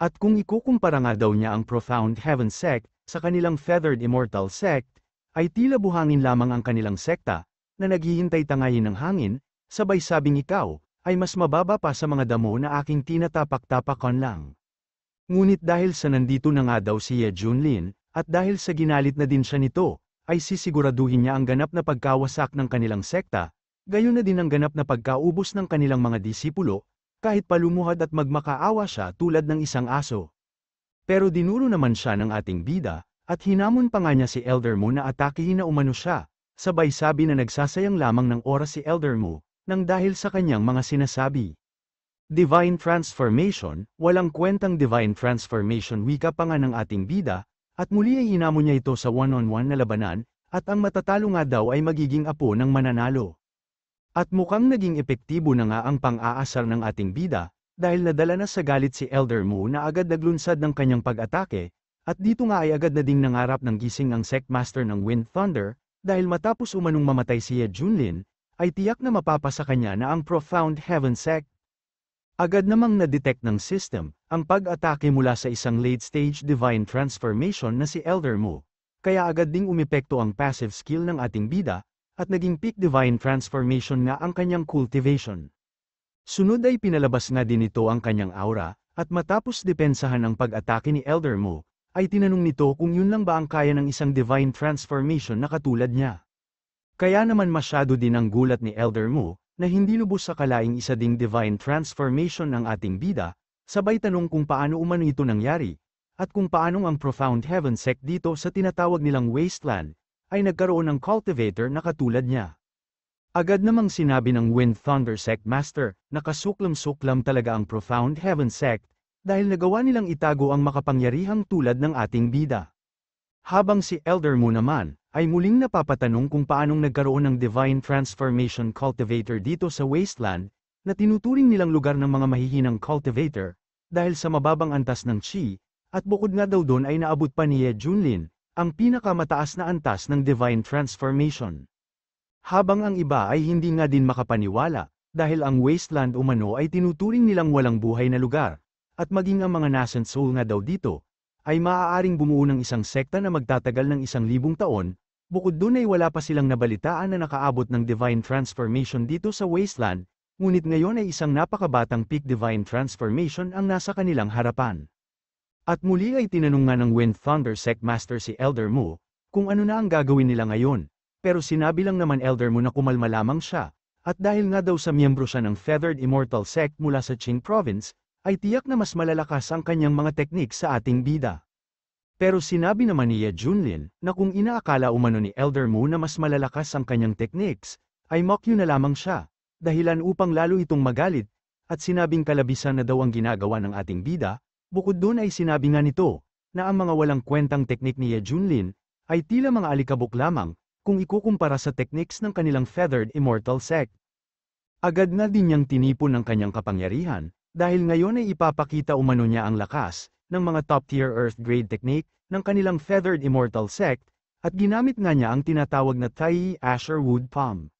At kung ikukumpara nga daw niya ang Profound Heaven Sect sa kanilang Feathered Immortal Sect, ay tila buhangin lamang ang kanilang sekta, na naghihintay tangayin ng hangin, sabay sabing ikaw, ay mas mababa pa sa mga damo na aking tinatapak-tapakan lang. Ngunit dahil sa nandito na nga daw si Ye Junlin, at dahil sa ginalit na din siya nito, ay sisiguraduhin niya ang ganap na pagkawasak ng kanilang sekta, gayon na din ang ganap na pagkaubos ng kanilang mga disipulo, kahit palumuhad at magmakaawa siya tulad ng isang aso. Pero dinuro naman siya ng ating bida, at hinamon pa nga niya si Elder Mu na atakihin na umano siya, sabay sabi na nagsasayang lamang ng oras si Elder Mu, nang dahil sa kanyang mga sinasabi. Divine Transformation, walang kwentang Divine Transformation wika pa nga ng ating bida, at muli ay hinamon niya ito sa one-on-one na labanan, at ang matatalo nga daw ay magiging apo ng mananalo. At mukhang naging epektibo na nga ang pang-aasar ng ating bida, dahil nadala na sa galit si Elder Mu na agad naglunsad ng kanyang pag-atake, at dito nga ay agad na ding nangarap ng gising ang Sect Master ng Wind Thunder, dahil matapos umanong mamatay si Ye Junlin, ay tiyak na mapapasa kanya na ang Profound Heaven Sect. Agad namang na-detect ng system, ang pag-atake mula sa isang late-stage Divine Transformation na si Elder Mu, kaya agad ding umepekto ang passive skill ng ating bida, at naging peak Divine Transformation nga ang kanyang cultivation. Sunod ay pinalabas nga din ito ang kanyang aura, at matapos depensahan ang pag-atake ni Elder Mu, ay tinanong nito kung yun lang ba ang kaya ng isang Divine Transformation na katulad niya. Kaya naman masyado din ang gulat ni Elder Mu, na hindi lubos sa kalaing isa ding Divine Transformation ng ating bida, sabay tanong kung paano umano ito nangyari, at kung paanong ang Profound Heaven Sect dito sa tinatawag nilang Wasteland, ay nagkaroon ng cultivator na katulad niya. Agad namang sinabi ng Wind Thunder Sect Master, na kasuklam-suklam talaga ang Profound Heaven Sect, dahil nagawa nilang itago ang makapangyarihang tulad ng ating bida. Habang si Elder Mu naman, ay muling napapatanong kung paanong nagkaroon ng Divine Transformation Cultivator dito sa Wasteland, na tinuturing nilang lugar ng mga mahihinang cultivator, dahil sa mababang antas ng Chi, at bukod nga daw doon ay naabot pa ni Ye Junlin, ang pinakamataas na antas ng Divine Transformation. Habang ang iba ay hindi nga din makapaniwala, dahil ang Wasteland umano ay tinuturing nilang walang buhay na lugar, at maging ang mga nascent soul nga daw dito, ay maaaring bumuo ng isang sekta na magtatagal ng 1,000 taon, bukod dun ay wala pa silang nabalitaan na nakaabot ng Divine Transformation dito sa Wasteland, ngunit ngayon ay isang napakabatang peak Divine Transformation ang nasa kanilang harapan. At muli ay tinanong nga ng Wind Thunder Sect Master si Elder Mu, kung ano na ang gagawin nila ngayon, pero sinabi lang naman Elder Mu na kumalma lamang siya, at dahil nga daw sa miyembro siya ng Feathered Immortal Sect mula sa Qing Province, ay tiyak na mas malalakas ang kanyang mga teknik sa ating bida. Pero sinabi naman ni Ye Junlin, na kung inaakala umano ni Elder Mu na mas malalakas ang kanyang techniques, ay mokyo na lamang siya, dahilan upang lalo itong magalit, at sinabing kalabisan na daw ang ginagawa ng ating bida, bukod doon ay sinabi nga nito, na ang mga walang kwentang teknik ni Ye Junlin, ay tila mga alikabok lamang, kung ikukumpara sa techniques ng kanilang Feathered Immortal Sect. Agad na din niyang tinipon ng kanyang kapangyarihan, dahil ngayon ay ipapakita umano niya ang lakas, ng mga top-tier Earth-grade technique, ng kanilang Feathered Immortal Sect, at ginamit nga niya ang tinatawag na Tai Asher Wood Palm.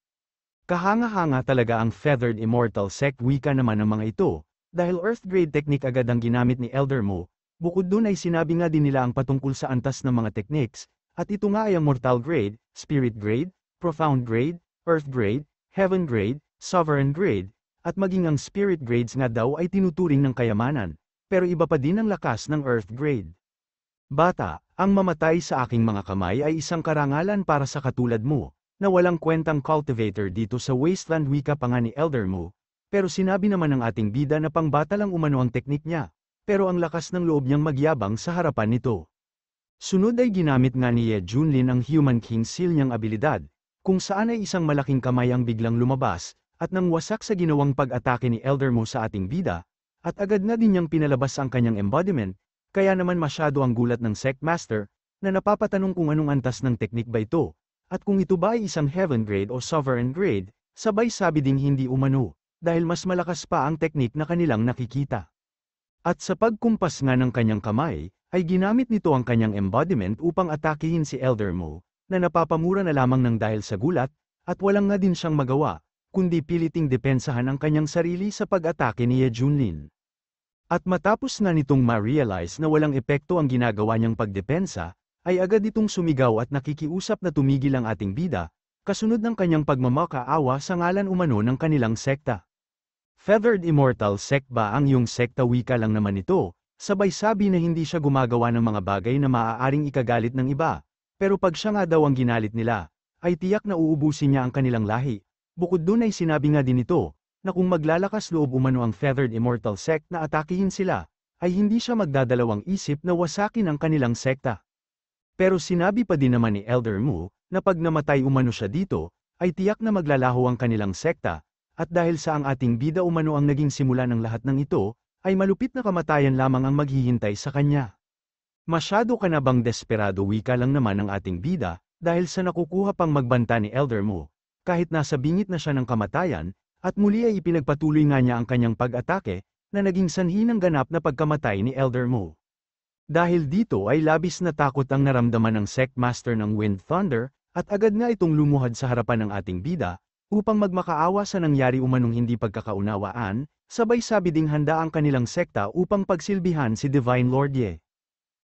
Kahanga-hanga talaga ang Feathered Immortal Sect wika naman ng mga ito, dahil Earth-grade technique agad ang ginamit ni Elder Mu, bukod dun ay sinabi nga din nila ang patungkol sa antas ng mga techniques, at ito nga ay ang Mortal Grade, Spirit Grade, Profound Grade, Earth Grade, Heaven Grade, Sovereign Grade, at maging ang Spirit Grades nga daw ay tinuturing ng kayamanan, pero iba pa din ang lakas ng Earth Grade. Bata, ang mamatay sa aking mga kamay ay isang karangalan para sa katulad mo, na walang kwentang cultivator dito sa Wasteland wika pa nga ni Elder Mu, pero sinabi naman ng ating bida na pangbata lang umano ang teknik niya, pero ang lakas ng loob niyang magyabang sa harapan nito. Sunod ay ginamit nga ni Ye Junlin ang Human King Seal niyang abilidad, kung saan ay isang malaking kamay ang biglang lumabas, at nang wasak sa ginawang pag-atake ni Elder Mu sa ating bida, at agad na din niyang pinalabas ang kanyang embodiment, kaya naman masyado ang gulat ng Sect Master, na napapatanong kung anong antas ng teknik ba ito, at kung ito ba ay isang Heaven Grade o Sovereign Grade, sabay sabi ding hindi umano, dahil mas malakas pa ang teknik na kanilang nakikita. At sa pagkumpas nga ng kanyang kamay, ay ginamit nito ang kanyang embodiment upang atakihin si Elder Mo, na napapamura na lamang ng dahil sa gulat, at walang nga din siyang magawa, kundi piliting depensahan ang kanyang sarili sa pag-atake ni Ye Junlin. At matapos nga nitong ma-realize na walang epekto ang ginagawa niyang pagdepensa, ay agad itong sumigaw at nakikiusap na tumigil ang ating bida, kasunod ng kanyang pagmamakaawa sa ngalan umano ng kanilang sekta. Feathered Immortal Sect ba ang iyong sekta? Wika lang naman ito, sabay sabi na hindi siya gumagawa ng mga bagay na maaaring ikagalit ng iba, pero pag siya nga daw ang ginalit nila, ay tiyak na uubusin niya ang kanilang lahi. Bukod dun ay sinabi nga din ito, na kung maglalakas loob umano ang Feathered Immortal Sect na atakihin sila, ay hindi siya magdadalawang isip na wasakin ang kanilang sekta. Pero sinabi pa din naman ni Elder Mu, na pag namatay umano siya dito, ay tiyak na maglalaho ang kanilang sekta, at dahil sa ang ating bida umano ang naging simula ng lahat ng ito, ay malupit na kamatayan lamang ang maghihintay sa kanya. Masyado ka na bang desperado? Wika lang naman ng ating bida, dahil sa nakukuha pang magbanta ni Elder Mu, kahit nasa bingit na siya ng kamatayan, at muli ay ipinagpatuloy nga niya ang kanyang pag-atake, na naging sanhi ng ganap na pagkamatay ni Elder Mo. Dahil dito ay labis na takot ang naramdaman ng Sect Master ng Wind Thunder, at agad nga itong lumuhad sa harapan ng ating bida, upang magmakaawa sa nangyari umanong hindi pagkakaunawaan, sabay sabi ding handa ang kanilang sekta upang pagsilbihan si Divine Lord Ye.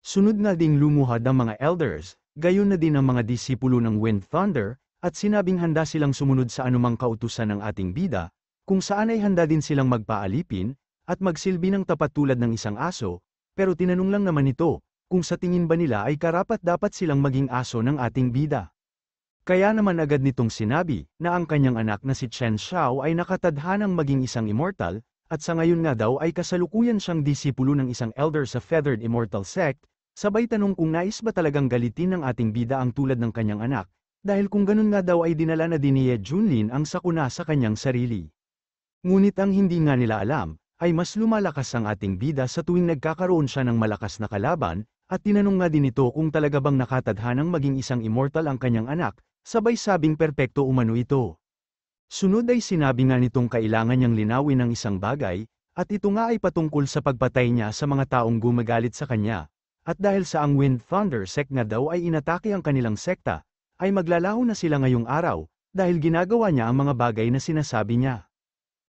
Sunod nga ding lumuhad ang mga elders, gayon na din ang mga disipulo ng Wind Thunder, at sinabing handa silang sumunod sa anumang kautusan ng ating bida, kung saan ay handa din silang magpaalipin, at magsilbi ng tapat tulad ng isang aso, pero tinanong lang naman ito, kung sa tingin ba nila ay karapat-dapat silang maging aso ng ating bida. Kaya naman agad nitong sinabi, na ang kanyang anak na si Chen Xiao ay nakatadhanang maging isang immortal, at sa ngayon nga daw ay kasalukuyan siyang disipulo ng isang elder sa Feathered Immortal Sect, sabay tanong kung nais ba talagang galitin ng ating bida ang tulad ng kanyang anak, dahil kung ganun nga daw ay dinala na din ni Ye Junlin ang sakuna sa kanyang sarili. Ngunit ang hindi nga nila alam, ay mas lumalakas ang ating bida sa tuwing nagkakaroon siya ng malakas na kalaban, at tinanong nga din ito kung talaga bang nakatadhanang maging isang immortal ang kanyang anak, sabay sabing perpekto umano ito. Sunod ay sinabi nga nitong kailangan niyang linawin ang isang bagay, at ito nga ay patungkol sa pagpatay niya sa mga taong gumagalit sa kanya, at dahil sa ang Wind Thunder Sect nga daw ay inatake ang kanilang sekta, ay maglalaho na sila ngayong araw, dahil ginagawa niya ang mga bagay na sinasabi niya.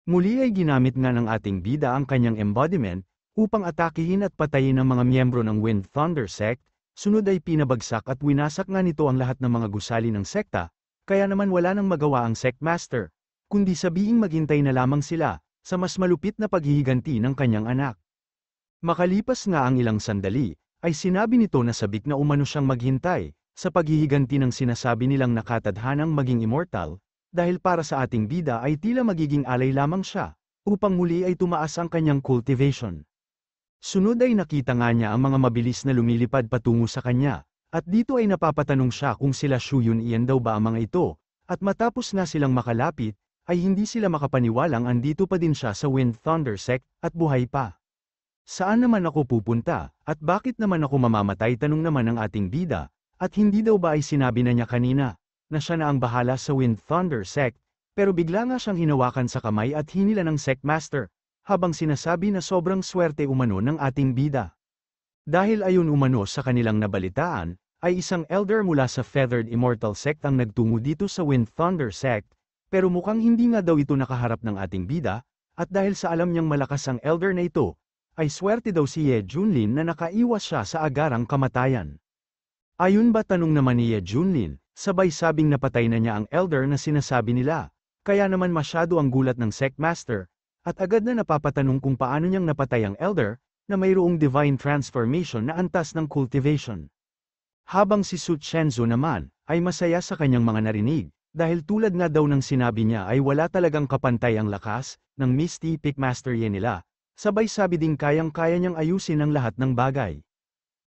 Muli ay ginamit nga ng ating bida ang kanyang embodiment, upang atakihin at patayin ang mga miyembro ng Wind Thunder Sect, sunod ay pinabagsak at winasak nga nito ang lahat ng mga gusali ng sekta, kaya naman wala nang magawa ang Sect Master, kundi sabihing maghintay na lamang sila, sa mas malupit na paghihiganti ng kanyang anak. Makalipas nga ang ilang sandali, ay sinabi nito na sabik na umano siyang maghintay, sa paghihiganti ng sinasabi nilang nakatadhanang maging immortal, dahil para sa ating bida ay tila magiging alay lamang siya, upang muli ay tumaas ang kanyang cultivation. Sunod ay nakita nga niya ang mga mabilis na lumilipad patungo sa kanya, at dito ay napapatanong siya kung sila Shu Yun iyan daw ba ang mga ito, at matapos nga silang makalapit, ay hindi sila makapaniwalang andito pa din siya sa Wind Thunder Sect, at buhay pa. Saan naman ako pupunta, at bakit naman ako mamamatay? Tanong naman ng ating bida. At hindi daw ba ay sinabi na niya kanina, na siya na ang bahala sa Wind Thunder Sect, pero bigla nga siyang hinawakan sa kamay at hinila ng Sect Master, habang sinasabi na sobrang swerte umano ng ating bida. Dahil ayon umano sa kanilang nabalitaan, ay isang elder mula sa Feathered Immortal Sect ang nagtungo dito sa Wind Thunder Sect, pero mukhang hindi nga daw ito nakaharap ng ating bida, at dahil sa alam niyang malakas ang elder na ito, ay swerte daw si Ye Junlin na nakaiwas siya sa agarang kamatayan. Ayun ba? Tanong naman ni Ye Junlin, sabay sabing napatay na niya ang elder na sinasabi nila, kaya naman masyado ang gulat ng Sect Master, at agad na napapatanong kung paano niyang napatay ang elder, na mayroong divine transformation na antas ng cultivation. Habang si Su Chenzo naman, ay masaya sa kanyang mga narinig, dahil tulad nga daw ng sinabi niya ay wala talagang kapantay ang lakas, ng Misty Peak Master Ye nila, sabay sabi ding kayang-kaya niyang ayusin ang lahat ng bagay.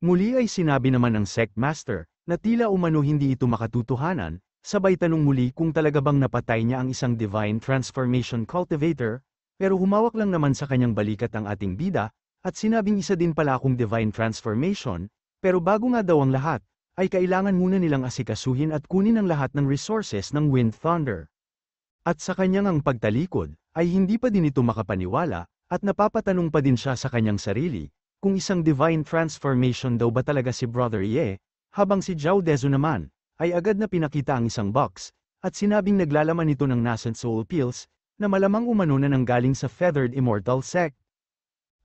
Muli ay sinabi naman ng Sect Master, na tila umano hindi ito makatutuhanan, sabay tanong muli kung talaga bang napatay niya ang isang Divine Transformation Cultivator, pero humawak lang naman sa kanyang balikat ang ating bida, at sinabing isa din pala akong Divine Transformation, pero bago nga daw ang lahat, ay kailangan muna nilang asikasuhin at kunin ang lahat ng resources ng Wind Thunder. At sa kanyang ang pagtalikod, ay hindi pa din ito makapaniwala, At napapatanong pa din siya sa kanyang sarili, kung isang divine transformation daw ba talaga si Brother Ye, habang si Zhao Dezu naman, ay agad na pinakita ang isang box, at sinabing naglalaman ito ng nascent soul pills, na malamang umano na nanggaling sa Feathered Immortal Sect.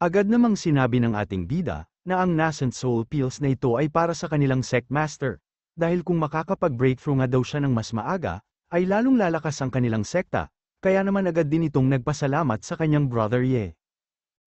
Agad namang sinabi ng ating bida, na ang nascent soul pills na ito ay para sa kanilang sect master, dahil kung makakapag-breakthrough nga daw siya ng mas maaga, ay lalong lalakas ang kanilang sekta, kaya naman agad din itong nagpasalamat sa kanyang Brother Ye.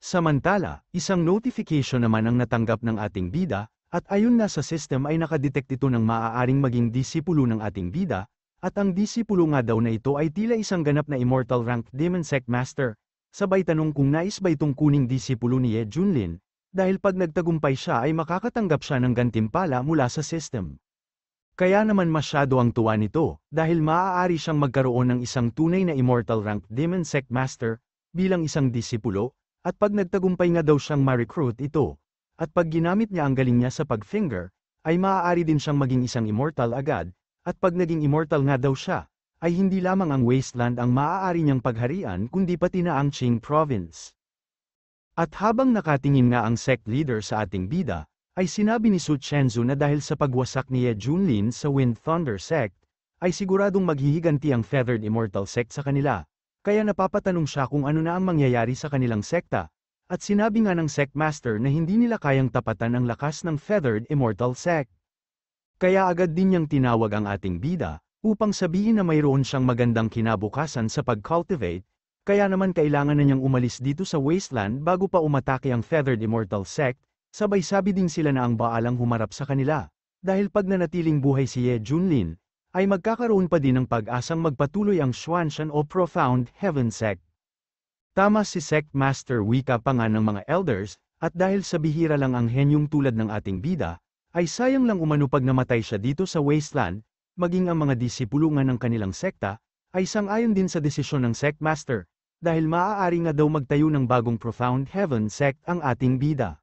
Samantala, isang notification naman ang natanggap ng ating bida, at ayon nga sa system ay nakadetect ito ng maaaring maging disipulo ng ating bida, at ang disipulo nga daw na ito ay tila isang ganap na immortal ranked demon sect master. Sabay tanong kung nais ba itong kuning disipulo ni Ye Junlin, dahil pag nagtagumpay siya ay makakatanggap siya ng gantimpala mula sa system. Kaya naman masyado ang tuwa nito, dahil maaari siyang magkaroon ng isang tunay na immortal ranked demon sect master, bilang isang disipulo, at pag nagtagumpay nga daw siyang ma-recruit ito, at pag ginamit niya ang galing niya sa pag-finger, ay maaari din siyang maging isang immortal agad, at pag naging immortal nga daw siya, ay hindi lamang ang wasteland ang maaari niyang pagharian kundi pati na ang Qing province. At habang nakatingin nga ang sect leader sa ating bida, ay sinabi ni Su Chenzu na dahil sa pagwasak ni Ye Junlin sa Wind Thunder Sect, ay siguradong maghihiganti ang Feathered Immortal Sect sa kanila, kaya napapatanong siya kung ano na ang mangyayari sa kanilang sekta, at sinabi nga ng Sect Master na hindi nila kayang tapatan ang lakas ng Feathered Immortal Sect. Kaya agad din niyang tinawag ang ating bida, upang sabihin na mayroon siyang magandang kinabukasan sa pag-cultivate, kaya naman kailangan na niyang umalis dito sa wasteland bago pa umatake ang Feathered Immortal Sect. Sabay sabi din sila na ang baalang humarap sa kanila, dahil pag nanatiling buhay si Ye Junlin, ay magkakaroon pa din ng pag-asang magpatuloy ang Xuanshan o Profound Heaven Sect. Tama si Sect Master wika pa nga ng mga elders, at dahil sa bihira lang ang henyong tulad ng ating bida, ay sayang lang umano pag namatay siya dito sa wasteland, maging ang mga disipulungan ng kanilang sekta, ay sang-ayon din sa desisyon ng Sect Master, dahil maaari nga daw magtayo ng bagong Profound Heaven Sect ang ating bida.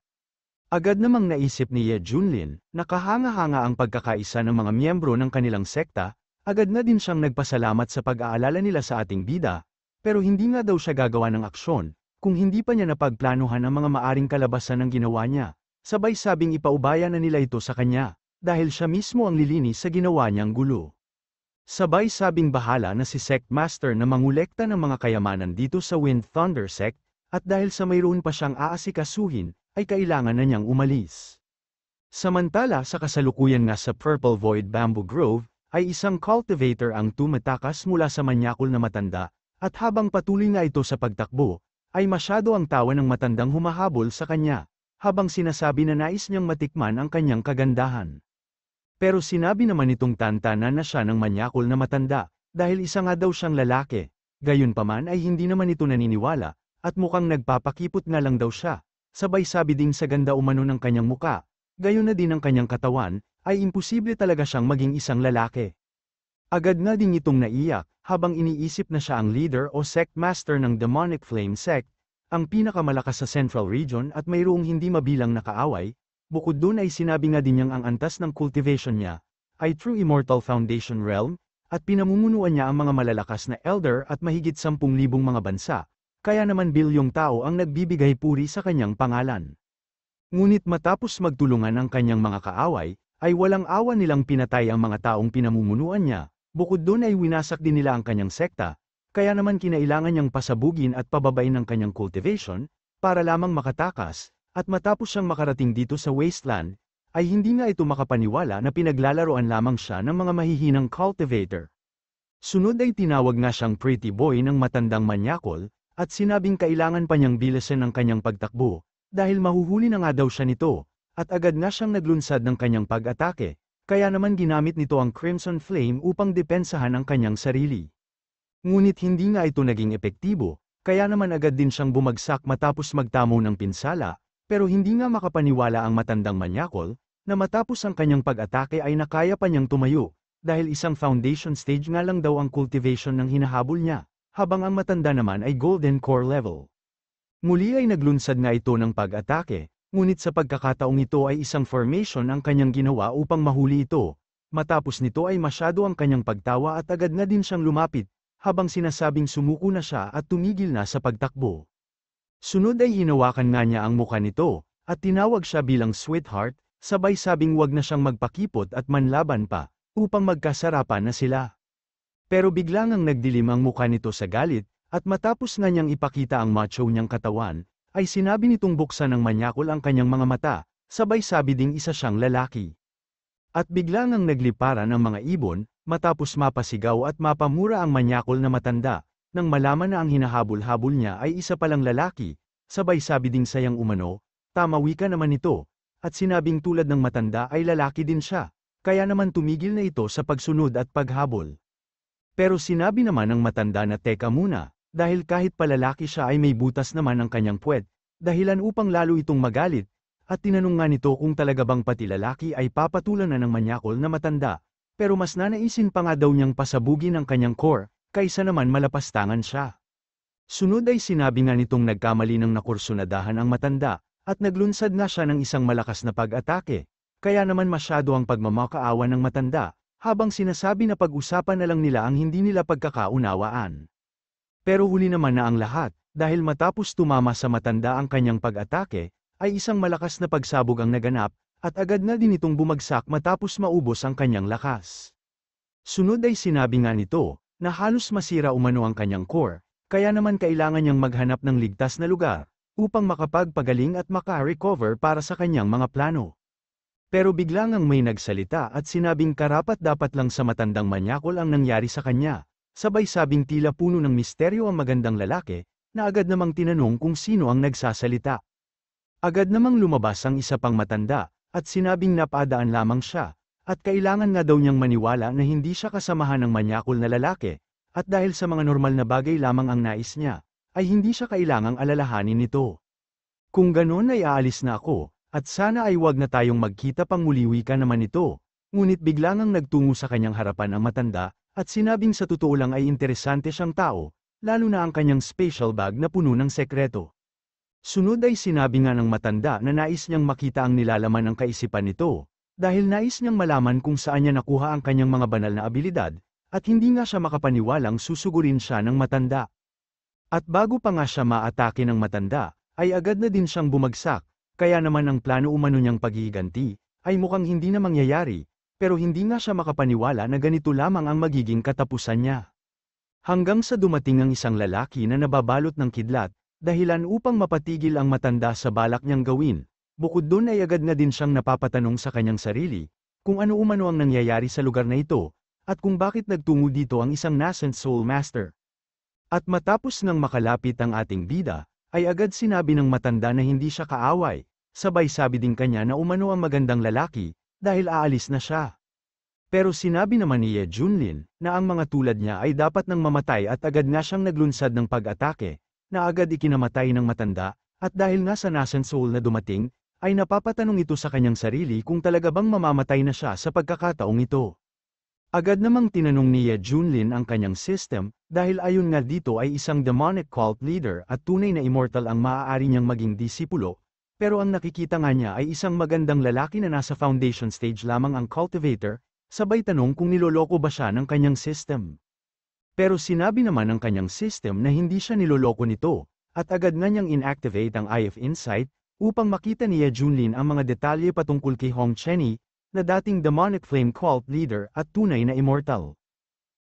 Agad namang naisip ni Ye Junlin, na kahanga-hanga ang pagkakaisa ng mga miyembro ng kanilang sekta, agad na din siyang nagpasalamat sa pag-aalala nila sa ating bida, pero hindi nga daw siya gagawa ng aksyon, kung hindi pa niya napagplanuhan ang mga maaring kalabasan ng ginawa niya, sabay sabing ipaubaya na nila ito sa kanya, dahil siya mismo ang lilinis sa ginawa niyang gulo. Sabay sabing bahala na si Sect Master na mangolekta ng mga kayamanan dito sa Wind Thunder Sect, at dahil sa mayroon pa siyang aasikasuhin, ay kailangan na niyang umalis. Samantala sa kasalukuyan nga sa Purple Void Bamboo Grove, ay isang cultivator ang tumatakas mula sa manyakol na matanda, at habang patuloy nga ito sa pagtakbo, ay masyado ang tawa ng matandang humahabol sa kanya, habang sinasabi na nais niyang matikman ang kanyang kagandahan. Pero sinabi naman itong tantanan na siya ng manyakol na matanda, dahil isa nga daw siyang lalaki, gayunpaman ay hindi naman ito naniniwala, at mukhang nagpapakipot nga lang daw siya. Sabay sabi ding sa ganda umano ng kanyang muka, gayon na din ang kanyang katawan, ay imposible talaga siyang maging isang lalaki. Agad nga ding itong naiyak, habang iniisip na siya ang leader o sect master ng Demonic Flame Sect, ang pinakamalakas sa Central Region at mayroong hindi mabilang na kaaway. Bukod dun ay sinabi nga din niyang ang antas ng cultivation niya, ay True Immortal Foundation Realm, at pinamumunuan niya ang mga malalakas na elder at mahigit 10,000 mga bansa. Kaya naman bilyong tao ang nagbibigay puri sa kanyang pangalan. Ngunit matapos magtulungan ang kanyang mga kaaway, ay walang awa nilang pinatay ang mga taong pinamumunuan niya, bukod doon ay winasak din nila ang kanyang sekta, kaya naman kinailangan niyang pasabugin at pababain ng kanyang cultivation, para lamang makatakas, at matapos siyang makarating dito sa wasteland, ay hindi nga ito makapaniwala na pinaglalaroan lamang siya ng mga mahihinang cultivator. Sunod ay tinawag nga siyang pretty boy ng matandang manyakol, at sinabing kailangan pa niyang bilisan ang kanyang pagtakbo, dahil mahuhuli na nga daw siya nito, at agad nga siyang naglunsad ng kanyang pag-atake, kaya naman ginamit nito ang Crimson Flame upang depensahan ang kanyang sarili. Ngunit hindi nga ito naging epektibo, kaya naman agad din siyang bumagsak matapos magtamo ng pinsala, pero hindi nga makapaniwala ang matandang manyakol, na matapos ang kanyang pag-atake ay nakaya pa niyang tumayo, dahil isang foundation stage nga lang daw ang cultivation ng hinahabol niya, habang ang matanda naman ay golden core level. Muli ay naglunsad nga ito ng pag-atake, ngunit sa pagkakataong ito ay isang formation ang kanyang ginawa upang mahuli ito. Matapos nito ay masyado ang kanyang pagtawa at agad na din siyang lumapit, habang sinasabing sumuko na siya at tumigil na sa pagtakbo. Sunod ay hinawakan nga niya ang mukha nito, at tinawag siya bilang sweetheart, sabay sabing wag na siyang magpakipot at manlaban pa, upang magkasarapan na sila. Pero bigla ngang nagdilim ang mukha nito sa galit, at matapos nga niyang ipakita ang macho niyang katawan, ay sinabi nitong buksan ng manyakol ang kanyang mga mata, sabay sabi ding isa siyang lalaki. At bigla ngang nagliparan ang mga ibon, matapos mapasigaw at mapamura ang manyakol na matanda, nang malaman na ang hinahabol-habol niya ay isa palang lalaki, sabay sabi ding sayang umano, tama wika naman ito, at sinabing tulad ng matanda ay lalaki din siya, kaya naman tumigil na ito sa pagsunod at paghabol. Pero sinabi naman ng matanda na teka muna, dahil kahit palalaki siya ay may butas naman ang kanyang puwet, dahilan upang lalo itong magalit, at tinanong nga nito kung talaga bang pati lalaki ay papatulan na ng manyakol na matanda, pero mas nanaisin pa nga daw niyang pasabugin ang kanyang core, kaysa naman malapastangan siya. Sunod ay sinabi nga nitong nagkamali ng nakursunadahan ang matanda, at naglunsad nga siya ng isang malakas na pag-atake, kaya naman masyado ang pagmamakaawa ng matanda, habang sinasabi na pag-usapan na lang nila ang hindi nila pagkakaunawaan. Pero huli naman na ang lahat, dahil matapos tumama sa matanda ang kanyang pag-atake, ay isang malakas na pagsabog ang naganap, at agad na din itong bumagsak matapos maubos ang kanyang lakas. Sunod ay sinabi nga nito, na halos masira umano ang kanyang core, kaya naman kailangan niyang maghanap ng ligtas na lugar, upang makapagpagaling at maka-recover para sa kanyang mga plano. Pero bigla ngang may nagsalita at sinabing karapat-dapat lang sa matandang manyakol ang nangyari sa kanya, sabay sabing tila puno ng misteryo ang magandang lalaki, na agad namang tinanong kung sino ang nagsasalita. Agad namang lumabas ang isa pang matanda, at sinabing napadaan lamang siya, at kailangan nga daw niyang maniwala na hindi siya kasamahan ng manyakol na lalaki, at dahil sa mga normal na bagay lamang ang nais niya, ay hindi siya kailangang alalahanin nito. Kung ganon ay aalis na ako, at sana ay wag na tayong magkita pang muli wika naman ito, ngunit bigla ngang nagtungo sa kanyang harapan ang matanda, at sinabing sa totoo lang ay interesante siyang tao, lalo na ang kanyang special bag na puno ng sekreto. Sunod ay sinabi nga ng matanda na nais niyang makita ang nilalaman ng kaisipan nito, dahil nais niyang malaman kung saan niya nakuha ang kanyang mga banal na abilidad, at hindi nga siya makapaniwalang susugurin siya ng matanda. At bago pa nga siya maatake ng matanda, ay agad na din siyang bumagsak, kaya naman ang plano umano niyang paghihiganti, ay mukhang hindi na mangyayari, pero hindi nga siya makapaniwala na ganito lamang ang magiging katapusan niya. Hanggang sa dumating ang isang lalaki na nababalot ng kidlat, dahilan upang mapatigil ang matanda sa balak niyang gawin. Bukod doon ay agad na din siyang napapatanong sa kanyang sarili, kung ano umano ang nangyayari sa lugar na ito, at kung bakit nagtungo dito ang isang nascent soul master. At matapos nang makalapit ang ating bida, ay agad sinabi ng matanda na hindi siya kaaway, sabay sabi din kanya na umano ang magandang lalaki, dahil aalis na siya. Pero sinabi naman ni Ye Junlin, na ang mga tulad niya ay dapat nang mamatay at agad nga siyang naglunsad ng pag-atake, na agad ikinamatay ng matanda, at dahil nga sa nascent soul na dumating, ay napapatanong ito sa kanyang sarili kung talaga bang mamamatay na siya sa pagkakataong ito. Agad namang tinanong ni Ye Junlin ang kanyang system, dahil ayon nga dito ay isang demonic cult leader at tunay na immortal ang maaari niyang maging disipulo, pero ang nakikita nga niya ay isang magandang lalaki na nasa foundation stage lamang ang cultivator, sabay tanong kung niloloko ba siya ng kanyang system. Pero sinabi naman ng kanyang system na hindi siya niloloko nito, at agad nga niyang inactivate ang Eye of Insight, upang makita ni Ye Junlin ang mga detalye patungkol kay Hong Chenny, na dating demonic flame cult leader at tunay na immortal.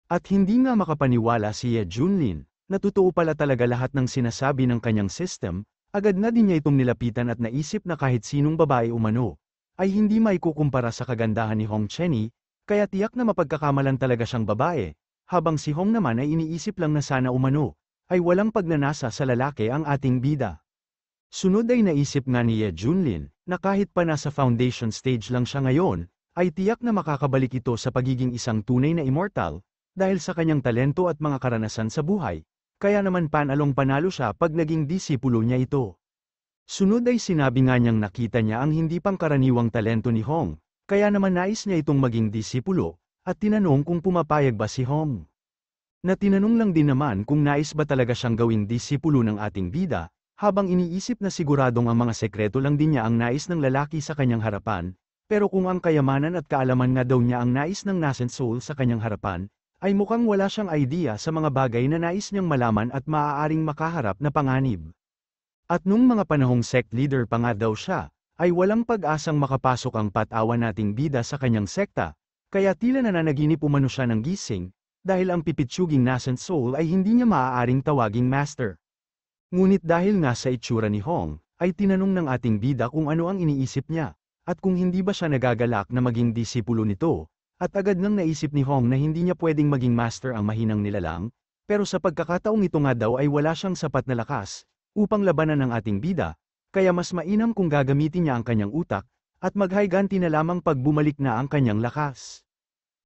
At hindi nga makapaniwala si Ye Junlin, na totoo pala talaga lahat ng sinasabi ng kanyang system, agad na din niya itong nilapitan at naisip na kahit sinong babae umano, ay hindi maikukumpara sa kagandahan ni Hong Chenny, kaya tiyak na mapagkakamalan talaga siyang babae, habang si Hong naman ay iniisip lang na sana umano, ay walang pagnanasa sa lalaki ang ating bida. Sunod ay naisip nga ni Ye Junlin, na kahit pa nasa foundation stage lang siya ngayon, ay tiyak na makakabalik ito sa pagiging isang tunay na immortal, dahil sa kanyang talento at mga karanasan sa buhay, kaya naman panalong panalo siya pag naging disipulo niya ito. Sunod ay sinabi nga niyang nakita niya ang hindi pangkaraniwang talento ni Hong, kaya naman nais niya itong maging disipulo, at tinanong kung pumapayag ba si Hong. Na tinanong lang din naman kung nais ba talaga siyang gawing disipulo ng ating bida, habang iniisip na siguradong ang mga sekreto lang din niya ang nais ng lalaki sa kanyang harapan, pero kung ang kayamanan at kaalaman nga daw niya ang nais ng nascent soul sa kanyang harapan, ay mukhang wala siyang idea sa mga bagay na nais niyang malaman at maaaring makaharap na panganib. At nung mga panahong sect leader pa nga daw siya, ay walang pag-asang makapasok ang patawa nating bida sa kanyang sekta, kaya tila nananaginip umano siya ng gising, dahil ang pipitsuging nascent soul ay hindi niya maaaring tawaging master. Ngunit dahil nga sa itsura ni Hong, ay tinanong ng ating bida kung ano ang iniisip niya, at kung hindi ba siya nagagalak na maging disipulo nito, at agad nang naisip ni Hong na hindi niya pwedeng maging master ang mahinang nilalang, pero sa pagkakataong ito nga daw ay wala siyang sapat na lakas, upang labanan ang ating bida, kaya mas mainam kung gagamitin niya ang kanyang utak, at maghayganti na lamang pag bumalik na ang kanyang lakas.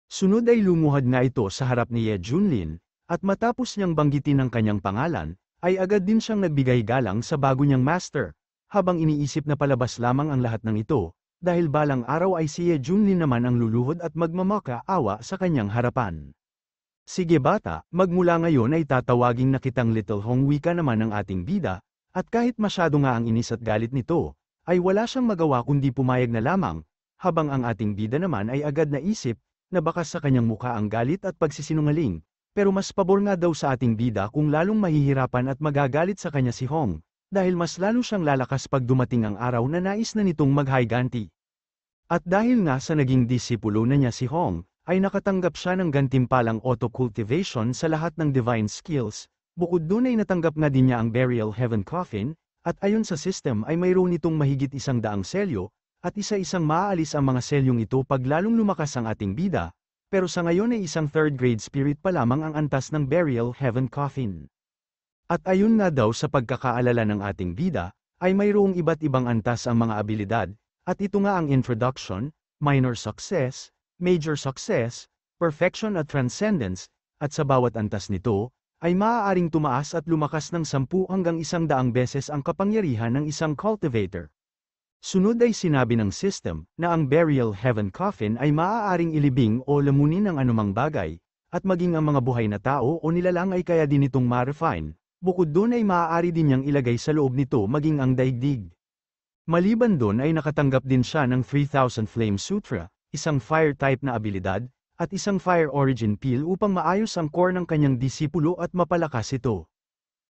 Sunod ay lumuhad nga ito sa harap ni Ye Junlin, at matapos niyang banggitin ang kanyang pangalan, ay agad din siyang nagbigay galang sa bago niyang master, habang iniisip na palabas lamang ang lahat ng ito, dahil balang araw ay si Ye Junlin naman ang luluhod at magmamakaawa sa kanyang harapan. Sige bata, magmula ngayon ay tatawagin na kitang Little Hong, wika naman ng ating bida, at kahit masyado nga ang inis at galit nito, ay wala siyang magawa kundi pumayag na lamang, habang ang ating bida naman ay agad naisip, na bakas sa kanyang mukha ang galit at pagsisinungaling, pero mas pabor nga daw sa ating bida kung lalong mahihirapan at magagalit sa kanya si Hong, dahil mas lalo siyang lalakas pag dumating ang araw na nais na nitong maghayganti. At dahil nga sa naging disipulo na niya si Hong, ay nakatanggap siya ng gantimpalang auto-cultivation sa lahat ng divine skills, bukod dun ay natanggap nga din niya ang Burial Heaven Coffin, at ayon sa system ay mayroon itong mahigit 100 selyo, at isa-isang maaalis ang mga selyong ito pag lalong lumakas ang ating bida, pero sa ngayon ay isang third grade spirit pa lamang ang antas ng Burial Heaven Coffin. At ayon nga daw sa pagkakaalala ng ating bida, ay mayroong iba't ibang antas ang mga abilidad, at ito nga ang Introduction, Minor Success, Major Success, Perfection at Transcendence, at sa bawat antas nito, ay maaaring tumaas at lumakas ng 10 hanggang 100 beses ang kapangyarihan ng isang cultivator. Sunod ay sinabi ng system, na ang Burial Heaven Coffin ay maaaring ilibing o lamunin ng anumang bagay, at maging ang mga buhay na tao o nilalang ay kaya din itong ma-refine, bukod doon ay maaari din niyang ilagay sa loob nito maging ang daigdig. Maliban doon ay nakatanggap din siya ng 3,000 Flame Sutra, isang fire type na abilidad, at isang fire origin peel upang maayos ang core ng kanyang disipulo at mapalakas ito.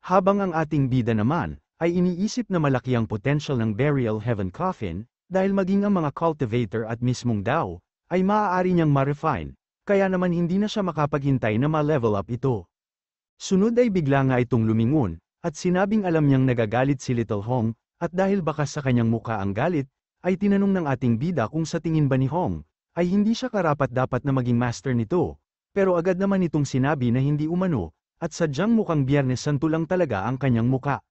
Habang ang ating bida naman, ay iniisip na malaki ang potential ng Burial Heaven Coffin, dahil maging ang mga cultivator at mismong Dao, ay maaari niyang ma-refine, kaya naman hindi na siya makapaghintay na ma-level up ito. Sunod ay bigla nga itong lumingon, at sinabing alam niyang nagagalit si Little Hong, at dahil bakas sa kanyang mukha ang galit, ay tinanong ng ating bida kung sa tingin ba ni Hong, ay hindi siya karapat-dapat na maging master nito, pero agad naman itong sinabi na hindi umano, at sadyang mukhang Biyernes Santo lang talaga ang kanyang muka.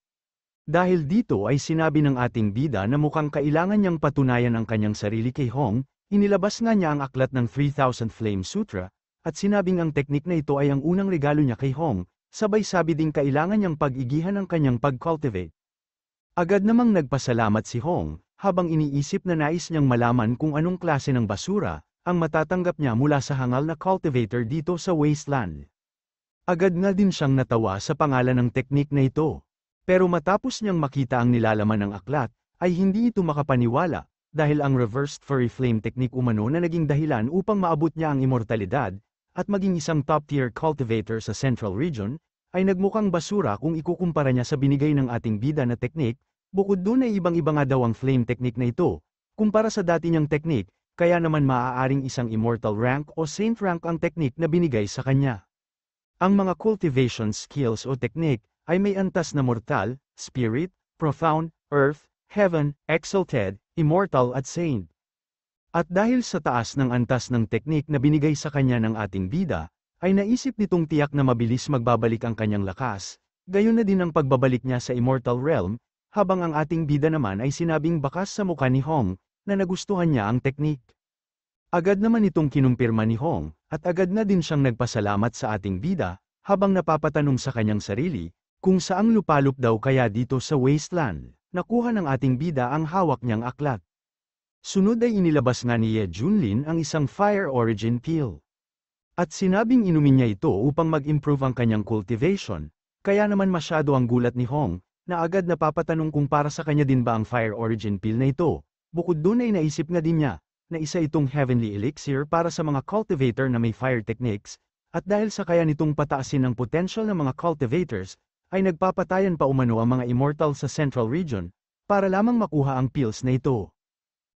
Dahil dito ay sinabi ng ating bida na mukhang kailangan niyang patunayan ang kanyang sarili kay Hong, inilabas nga niya ang aklat ng 3,000 Flame Sutra, at sinabing ang teknik na ito ay ang unang regalo niya kay Hong, sabay sabi ding kailangan niyang pag-igihan ang kanyang pag-cultivate. Agad namang nagpasalamat si Hong, habang iniisip na nais niyang malaman kung anong klase ng basura, ang matatanggap niya mula sa hangal na cultivator dito sa wasteland. Agad nga din siyang natawa sa pangalan ng teknik na ito. Pero matapos niyang makita ang nilalaman ng aklat, ay hindi ito makapaniwala, dahil ang reversed furry flame technique umano na naging dahilan upang maabot niya ang immortalidad, at maging isang top-tier cultivator sa Central Region, ay nagmukhang basura kung ikukumpara niya sa binigay ng ating bida na teknik. Bukod dun ay ibang-iba nga daw ang flame technique na ito, kumpara sa dati niyang teknik, kaya naman maaaring isang immortal rank o saint rank ang teknik na binigay sa kanya. Ang mga cultivation skills o teknik, ay may antas na mortal, spirit, profound, earth, heaven, exalted, immortal at saint. At dahil sa taas ng antas ng teknik na binigay sa kanya ng ating bida, ay naisip nitong tiyak na mabilis magbabalik ang kanyang lakas, gayon na din ang pagbabalik niya sa immortal realm, habang ang ating bida naman ay sinabing bakas sa mukha ni Hong, na nagustuhan niya ang teknik. Agad naman itong kinumpirma ni Hong, at agad na din siyang nagpasalamat sa ating bida, habang napapatanong sa kanyang sarili, kung saang lupalop daw kaya dito sa wasteland, nakuha ng ating bida ang hawak niyang aklat. Sunod ay inilabas nga ni Ye Junlin ang isang fire origin peel. At sinabing inumin niya ito upang mag-improve ang kanyang cultivation, kaya naman masyado ang gulat ni Hong, na agad napapatanong kung para sa kanya din ba ang fire origin peel na ito. Bukod dun ay naisip nga din niya, na isa itong heavenly elixir para sa mga cultivator na may fire techniques, at dahil sa kaya nitong pataasin ang potential ng mga cultivators, ay nagpapatayan pa umano ang mga immortal sa Central Region, para lamang makuha ang pills na ito.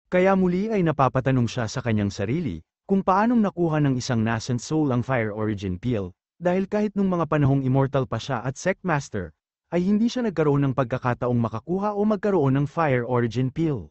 Kaya muli ay napapatanong siya sa kanyang sarili, kung paanong nakuha ng isang nascent soul ang Fire Origin Pill, dahil kahit nung mga panahong immortal pa siya at Sect Master, ay hindi siya nagkaroon ng pagkakataong makakuha o magkaroon ng Fire Origin Pill.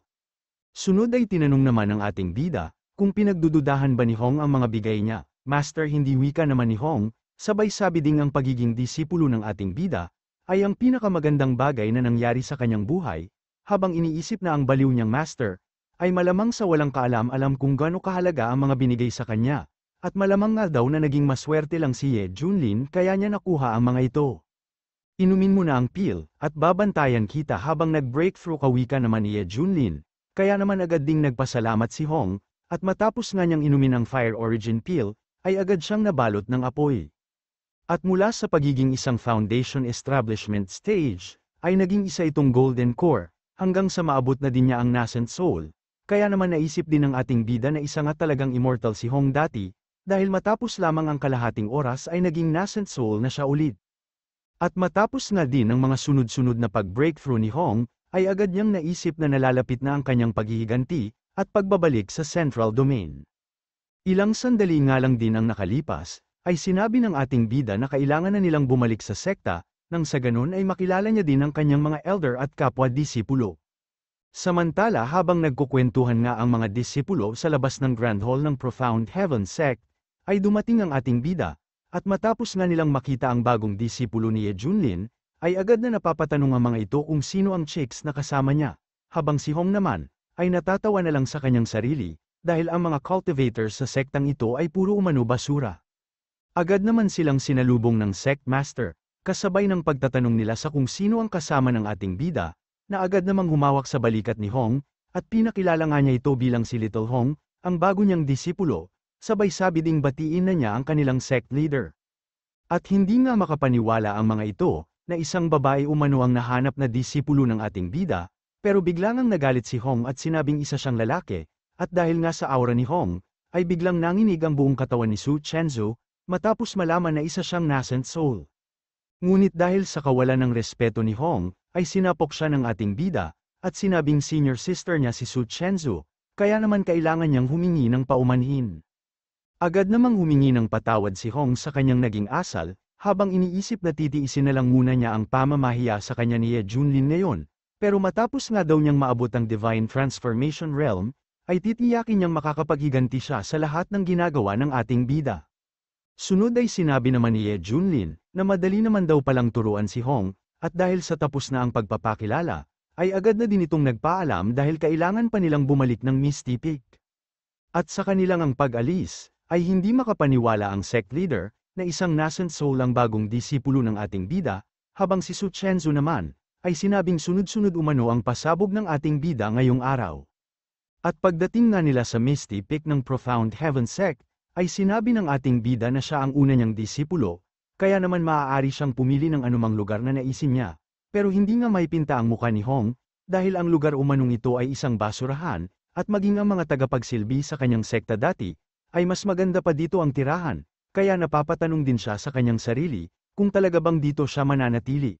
Sunod ay tinanong naman ng ating bida, kung pinagdududahan ba ni Hong ang mga bigay niya. Master, hindi wika naman ni Hong, sabay sabi ding ang pagiging disipulo ng ating bida, ay ang pinakamagandang bagay na nangyari sa kanyang buhay, habang iniisip na ang baliw niyang master, ay malamang sa walang kaalam-alam kung gaano kahalaga ang mga binigay sa kanya, at malamang nga daw na naging maswerte lang si Ye Junlin kaya niya nakuha ang mga ito. Inumin mo na ang pill, at babantayan kita habang nag-breakthrough kawika naman ni Ye Junlin, kaya naman agad ding nagpasalamat si Hong, at matapos nga niyang inumin ang Fire Origin Pill, ay agad siyang nabalot ng apoy. At mula sa pagiging isang foundation establishment stage, ay naging isa itong golden core, hanggang sa maabot na din niya ang nascent soul. Kaya naman naisip din ng ating bida na isa nga talagang immortal si Hong dati, dahil matapos lamang ang kalahating oras ay naging nascent soul na siya ulit. At matapos nga din ang mga sunod-sunod na pag-breakthrough ni Hong, ay agad niyang naisip na nalalapit na ang kanyang paghihiganti, at pagbabalik sa Central Domain. Ilang sandali nga lang din ang nakalipas, ay sinabi ng ating bida na kailangan na nilang bumalik sa sekta, nang sa ganun ay makilala niya din ang kanyang mga elder at kapwa-disipulo. Samantala habang nagkukwentuhan nga ang mga disipulo sa labas ng Grand Hall ng Profound Heaven Sect, ay dumating ang ating bida, at matapos nga nilang makita ang bagong disipulo ni Ye Junlin, ay agad na napapatanong ang mga ito kung sino ang chicks na kasama niya, habang si Hong naman, ay natatawa na lang sa kanyang sarili, dahil ang mga cultivators sa sektang ito ay puro umano basura. Agad naman silang sinalubong ng sect master, kasabay ng pagtatanong nila sa kung sino ang kasama ng ating bida, na agad namang humawak sa balikat ni Hong, at pinakilala nga niya ito bilang si Little Hong, ang bago niyang disipulo, sabay sabi ding batiin na niya ang kanilang sect leader. At hindi nga makapaniwala ang mga ito, na isang babae umano ang nahanap na disipulo ng ating bida, pero biglang ang nagalit si Hong at sinabing isa siyang lalaki, at dahil nga sa aura ni Hong, ay biglang nanginig ang buong katawan ni Su Chenzo, matapos malaman na isa siyang nascent soul. Ngunit dahil sa kawalan ng respeto ni Hong, ay sinapok siya ng ating bida, at sinabing senior sister niya si Su Chenzo, kaya naman kailangan niyang humingi ng paumanhin. Agad namang humingi ng patawad si Hong sa kanyang naging asal, habang iniisip na titiisin na lang muna niya ang pamamahiya sa kanya ni Ye Junlin ngayon, pero matapos nga daw niyang maabot ang Divine Transformation Realm, ay titiyakin niyang makakapaghiganti siya sa lahat ng ginagawa ng ating bida. Sunod ay sinabi naman ni Ye Junlin, na madali naman daw palang turuan si Hong, at dahil sa tapos na ang pagpapakilala, ay agad na din itong nagpaalam dahil kailangan pa nilang bumalik ng Misty Peak. At sa kanilang ang pag-alis, ay hindi makapaniwala ang sect leader, na isang nascent soul ang bagong disipulo ng ating bida, habang si Su Chenzo naman, ay sinabing sunod-sunod umano ang pasabog ng ating bida ngayong araw. At pagdating nga nila sa Misty Peak ng Profound Heaven Sect, ay sinabi ng ating bida na siya ang una niyang disipulo, kaya naman maaari siyang pumili ng anumang lugar na naisin niya, pero hindi nga maipinta ang mukha ni Hong, dahil ang lugar umanong ito ay isang basurahan, at maging ang mga tagapagsilbi sa kanyang sekta dati, ay mas maganda pa dito ang tirahan, kaya napapatanong din siya sa kanyang sarili, kung talaga bang dito siya mananatili.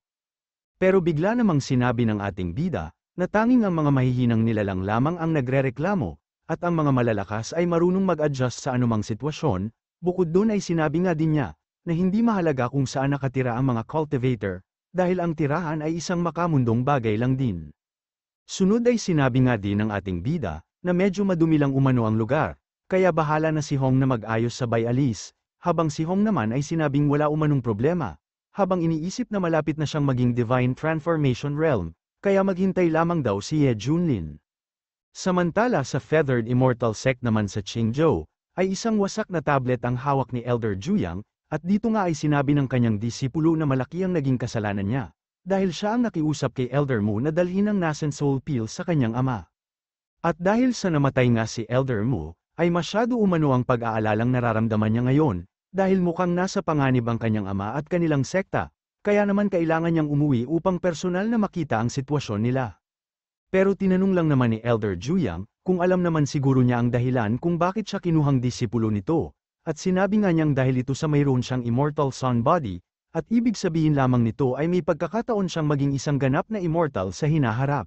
Pero bigla namang sinabi ng ating bida, na tanging ang mga mahihinang nilalang lamang ang nagrereklamo, at ang mga malalakas ay marunong mag-adjust sa anumang sitwasyon, bukod doon ay sinabi nga din niya, na hindi mahalaga kung saan nakatira ang mga cultivator, dahil ang tirahan ay isang makamundong bagay lang din. Sunod ay sinabi nga din ng ating bida, na medyo madumi lang umano ang lugar, kaya bahala na si Hong na mag-ayos sa bay-alis, habang si Hong naman ay sinabing wala umanong problema, habang iniisip na malapit na siyang maging Divine Transformation Realm, kaya maghintay lamang daw si Ye Junlin. Samantala sa Feathered Immortal Sect naman sa Qingzhou, ay isang wasak na tablet ang hawak ni Elder Juyang, at dito nga ay sinabi ng kanyang disipulo na malaki ang naging kasalanan niya, dahil siya ang nakiusap kay Elder Mu na dalhin ang nascent soul pill sa kanyang ama. At dahil sa namatay nga si Elder Mu, ay masyado umano ang pag-aalalang nararamdaman niya ngayon, dahil mukhang nasa panganib ang kanyang ama at kanilang sekta, kaya naman kailangan niyang umuwi upang personal na makita ang sitwasyon nila. Pero tinanong lang naman ni Elder Juyang, kung alam naman siguro niya ang dahilan kung bakit siya kinuhang disipulo nito, at sinabi nga niyang dahil ito sa mayroon siyang immortal sun body, at ibig sabihin lamang nito ay may pagkakataon siyang maging isang ganap na immortal sa hinaharap.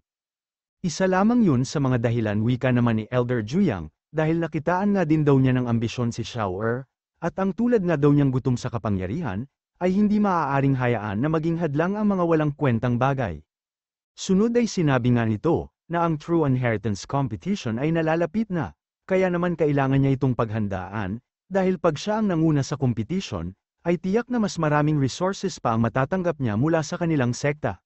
Isa lamang yun sa mga dahilan wika naman ni Elder Juyang, dahil nakitaan nga din daw niya ng ambisyon si Xiao Er, at ang tulad nga daw niyang gutom sa kapangyarihan, ay hindi maaaring hayaan na maging hadlang ang mga walang kwentang bagay. Sunod ay sinabi nga nito, na ang True Inheritance Competition ay nalalapit na, kaya naman kailangan niya itong paghandaan, dahil pag siya ang nanguna sa competition, ay tiyak na mas maraming resources pa ang matatanggap niya mula sa kanilang sekta.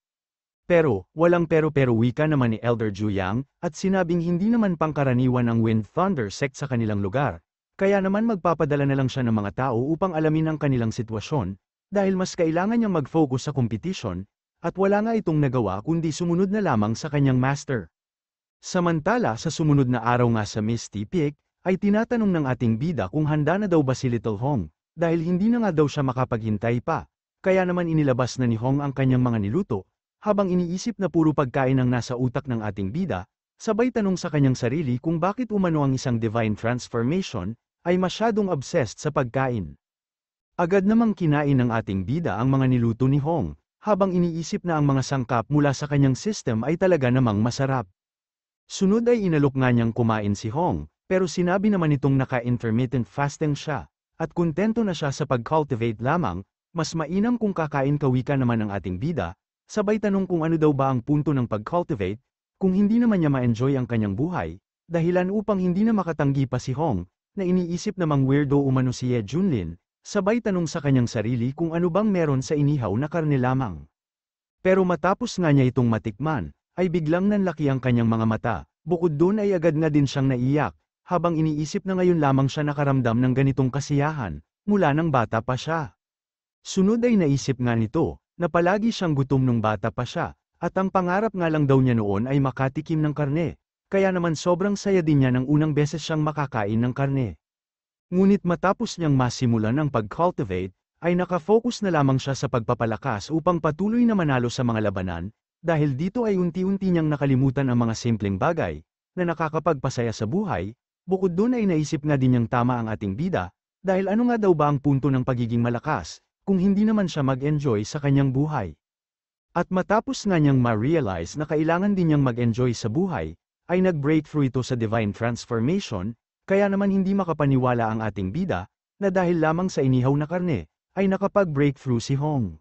Pero, walang pero wika naman ni Elder Juyang, at sinabing hindi naman pangkaraniwan ang Wind Thunder sect sa kanilang lugar, kaya naman magpapadala na lang siya ng mga tao upang alamin ang kanilang sitwasyon, dahil mas kailangan niyang mag-focus sa competition, at wala nga itong nagawa kundi sumunod na lamang sa kanyang master. Samantala sa sumunod na araw nga sa Misty Peak, ay tinatanong ng ating bida kung handa na daw ba si Little Hong, dahil hindi na nga daw siya makapaghintay pa, kaya naman inilabas na ni Hong ang kanyang mga niluto, habang iniisip na puro pagkain ang nasa utak ng ating bida, sabay tanong sa kanyang sarili kung bakit umano ang isang divine transformation, ay masyadong obsessed sa pagkain. Agad namang kinain ng ating bida ang mga niluto ni Hong, habang iniisip na ang mga sangkap mula sa kanyang system ay talaga namang masarap. Sunod ay inalok nga niyang kumain si Hong, pero sinabi naman itong naka-intermittent fasting siya, at kontento na siya sa pag-cultivate lamang, mas mainam kung kakain kawika naman ng ating bida, sabay tanong kung ano daw ba ang punto ng pag-cultivate, kung hindi naman niya ma-enjoy ang kanyang buhay, dahilan upang hindi na makatanggi pa si Hong, na iniisip namang weirdo umano si Ye Junlin, sabay tanong sa kanyang sarili kung ano bang meron sa inihaw na karne lamang. Pero matapos nga niya itong matikman, ay biglang nanlaki ang kanyang mga mata, bukod doon ay agad nga din siyang naiyak, habang iniisip na ngayon lamang siya nakaramdam ng ganitong kasiyahan, mula nang bata pa siya. Sunod ay naisip nga nito, na palagi siyang gutom nung bata pa siya, at ang pangarap nga lang daw niya noon ay makatikim ng karne, kaya naman sobrang saya din niya nang unang beses siyang makakain ng karne. Ngunit matapos niyang masimulan ang pag-cultivate, ay nakafocus na lamang siya sa pagpapalakas upang patuloy na manalo sa mga labanan, dahil dito ay unti-unti niyang nakalimutan ang mga simpleng bagay, na nakakapagpasaya sa buhay, bukod doon ay naisip nga din niyang tama ang ating bida, dahil ano nga daw ba ang punto ng pagiging malakas, kung hindi naman siya mag-enjoy sa kanyang buhay. At matapos nga niyang ma-realize na kailangan din niyang mag-enjoy sa buhay, ay nag-breakthrough ito sa divine transformation, kaya naman hindi makapaniwala ang ating bida, na dahil lamang sa inihaw na karne, ay nakapag-breakthrough si Hong.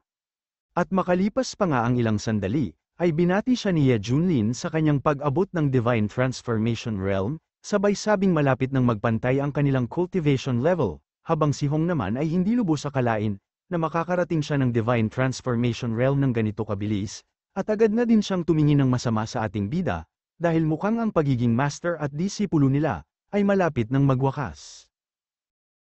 At makalipas pa nga ang ilang sandali, ay binati siya ni Ye Junlin sa kanyang pag-abot ng divine transformation realm, sabay sabing malapit ng magpantay ang kanilang cultivation level, habang si Hong naman ay hindi lubos akalain, na makakarating siya ng divine transformation realm ng ganito kabilis, at agad na din siyang tumingin ng masama sa ating bida, dahil mukhang ang pagiging master at disipulo nila, ay malapit ng magwakas.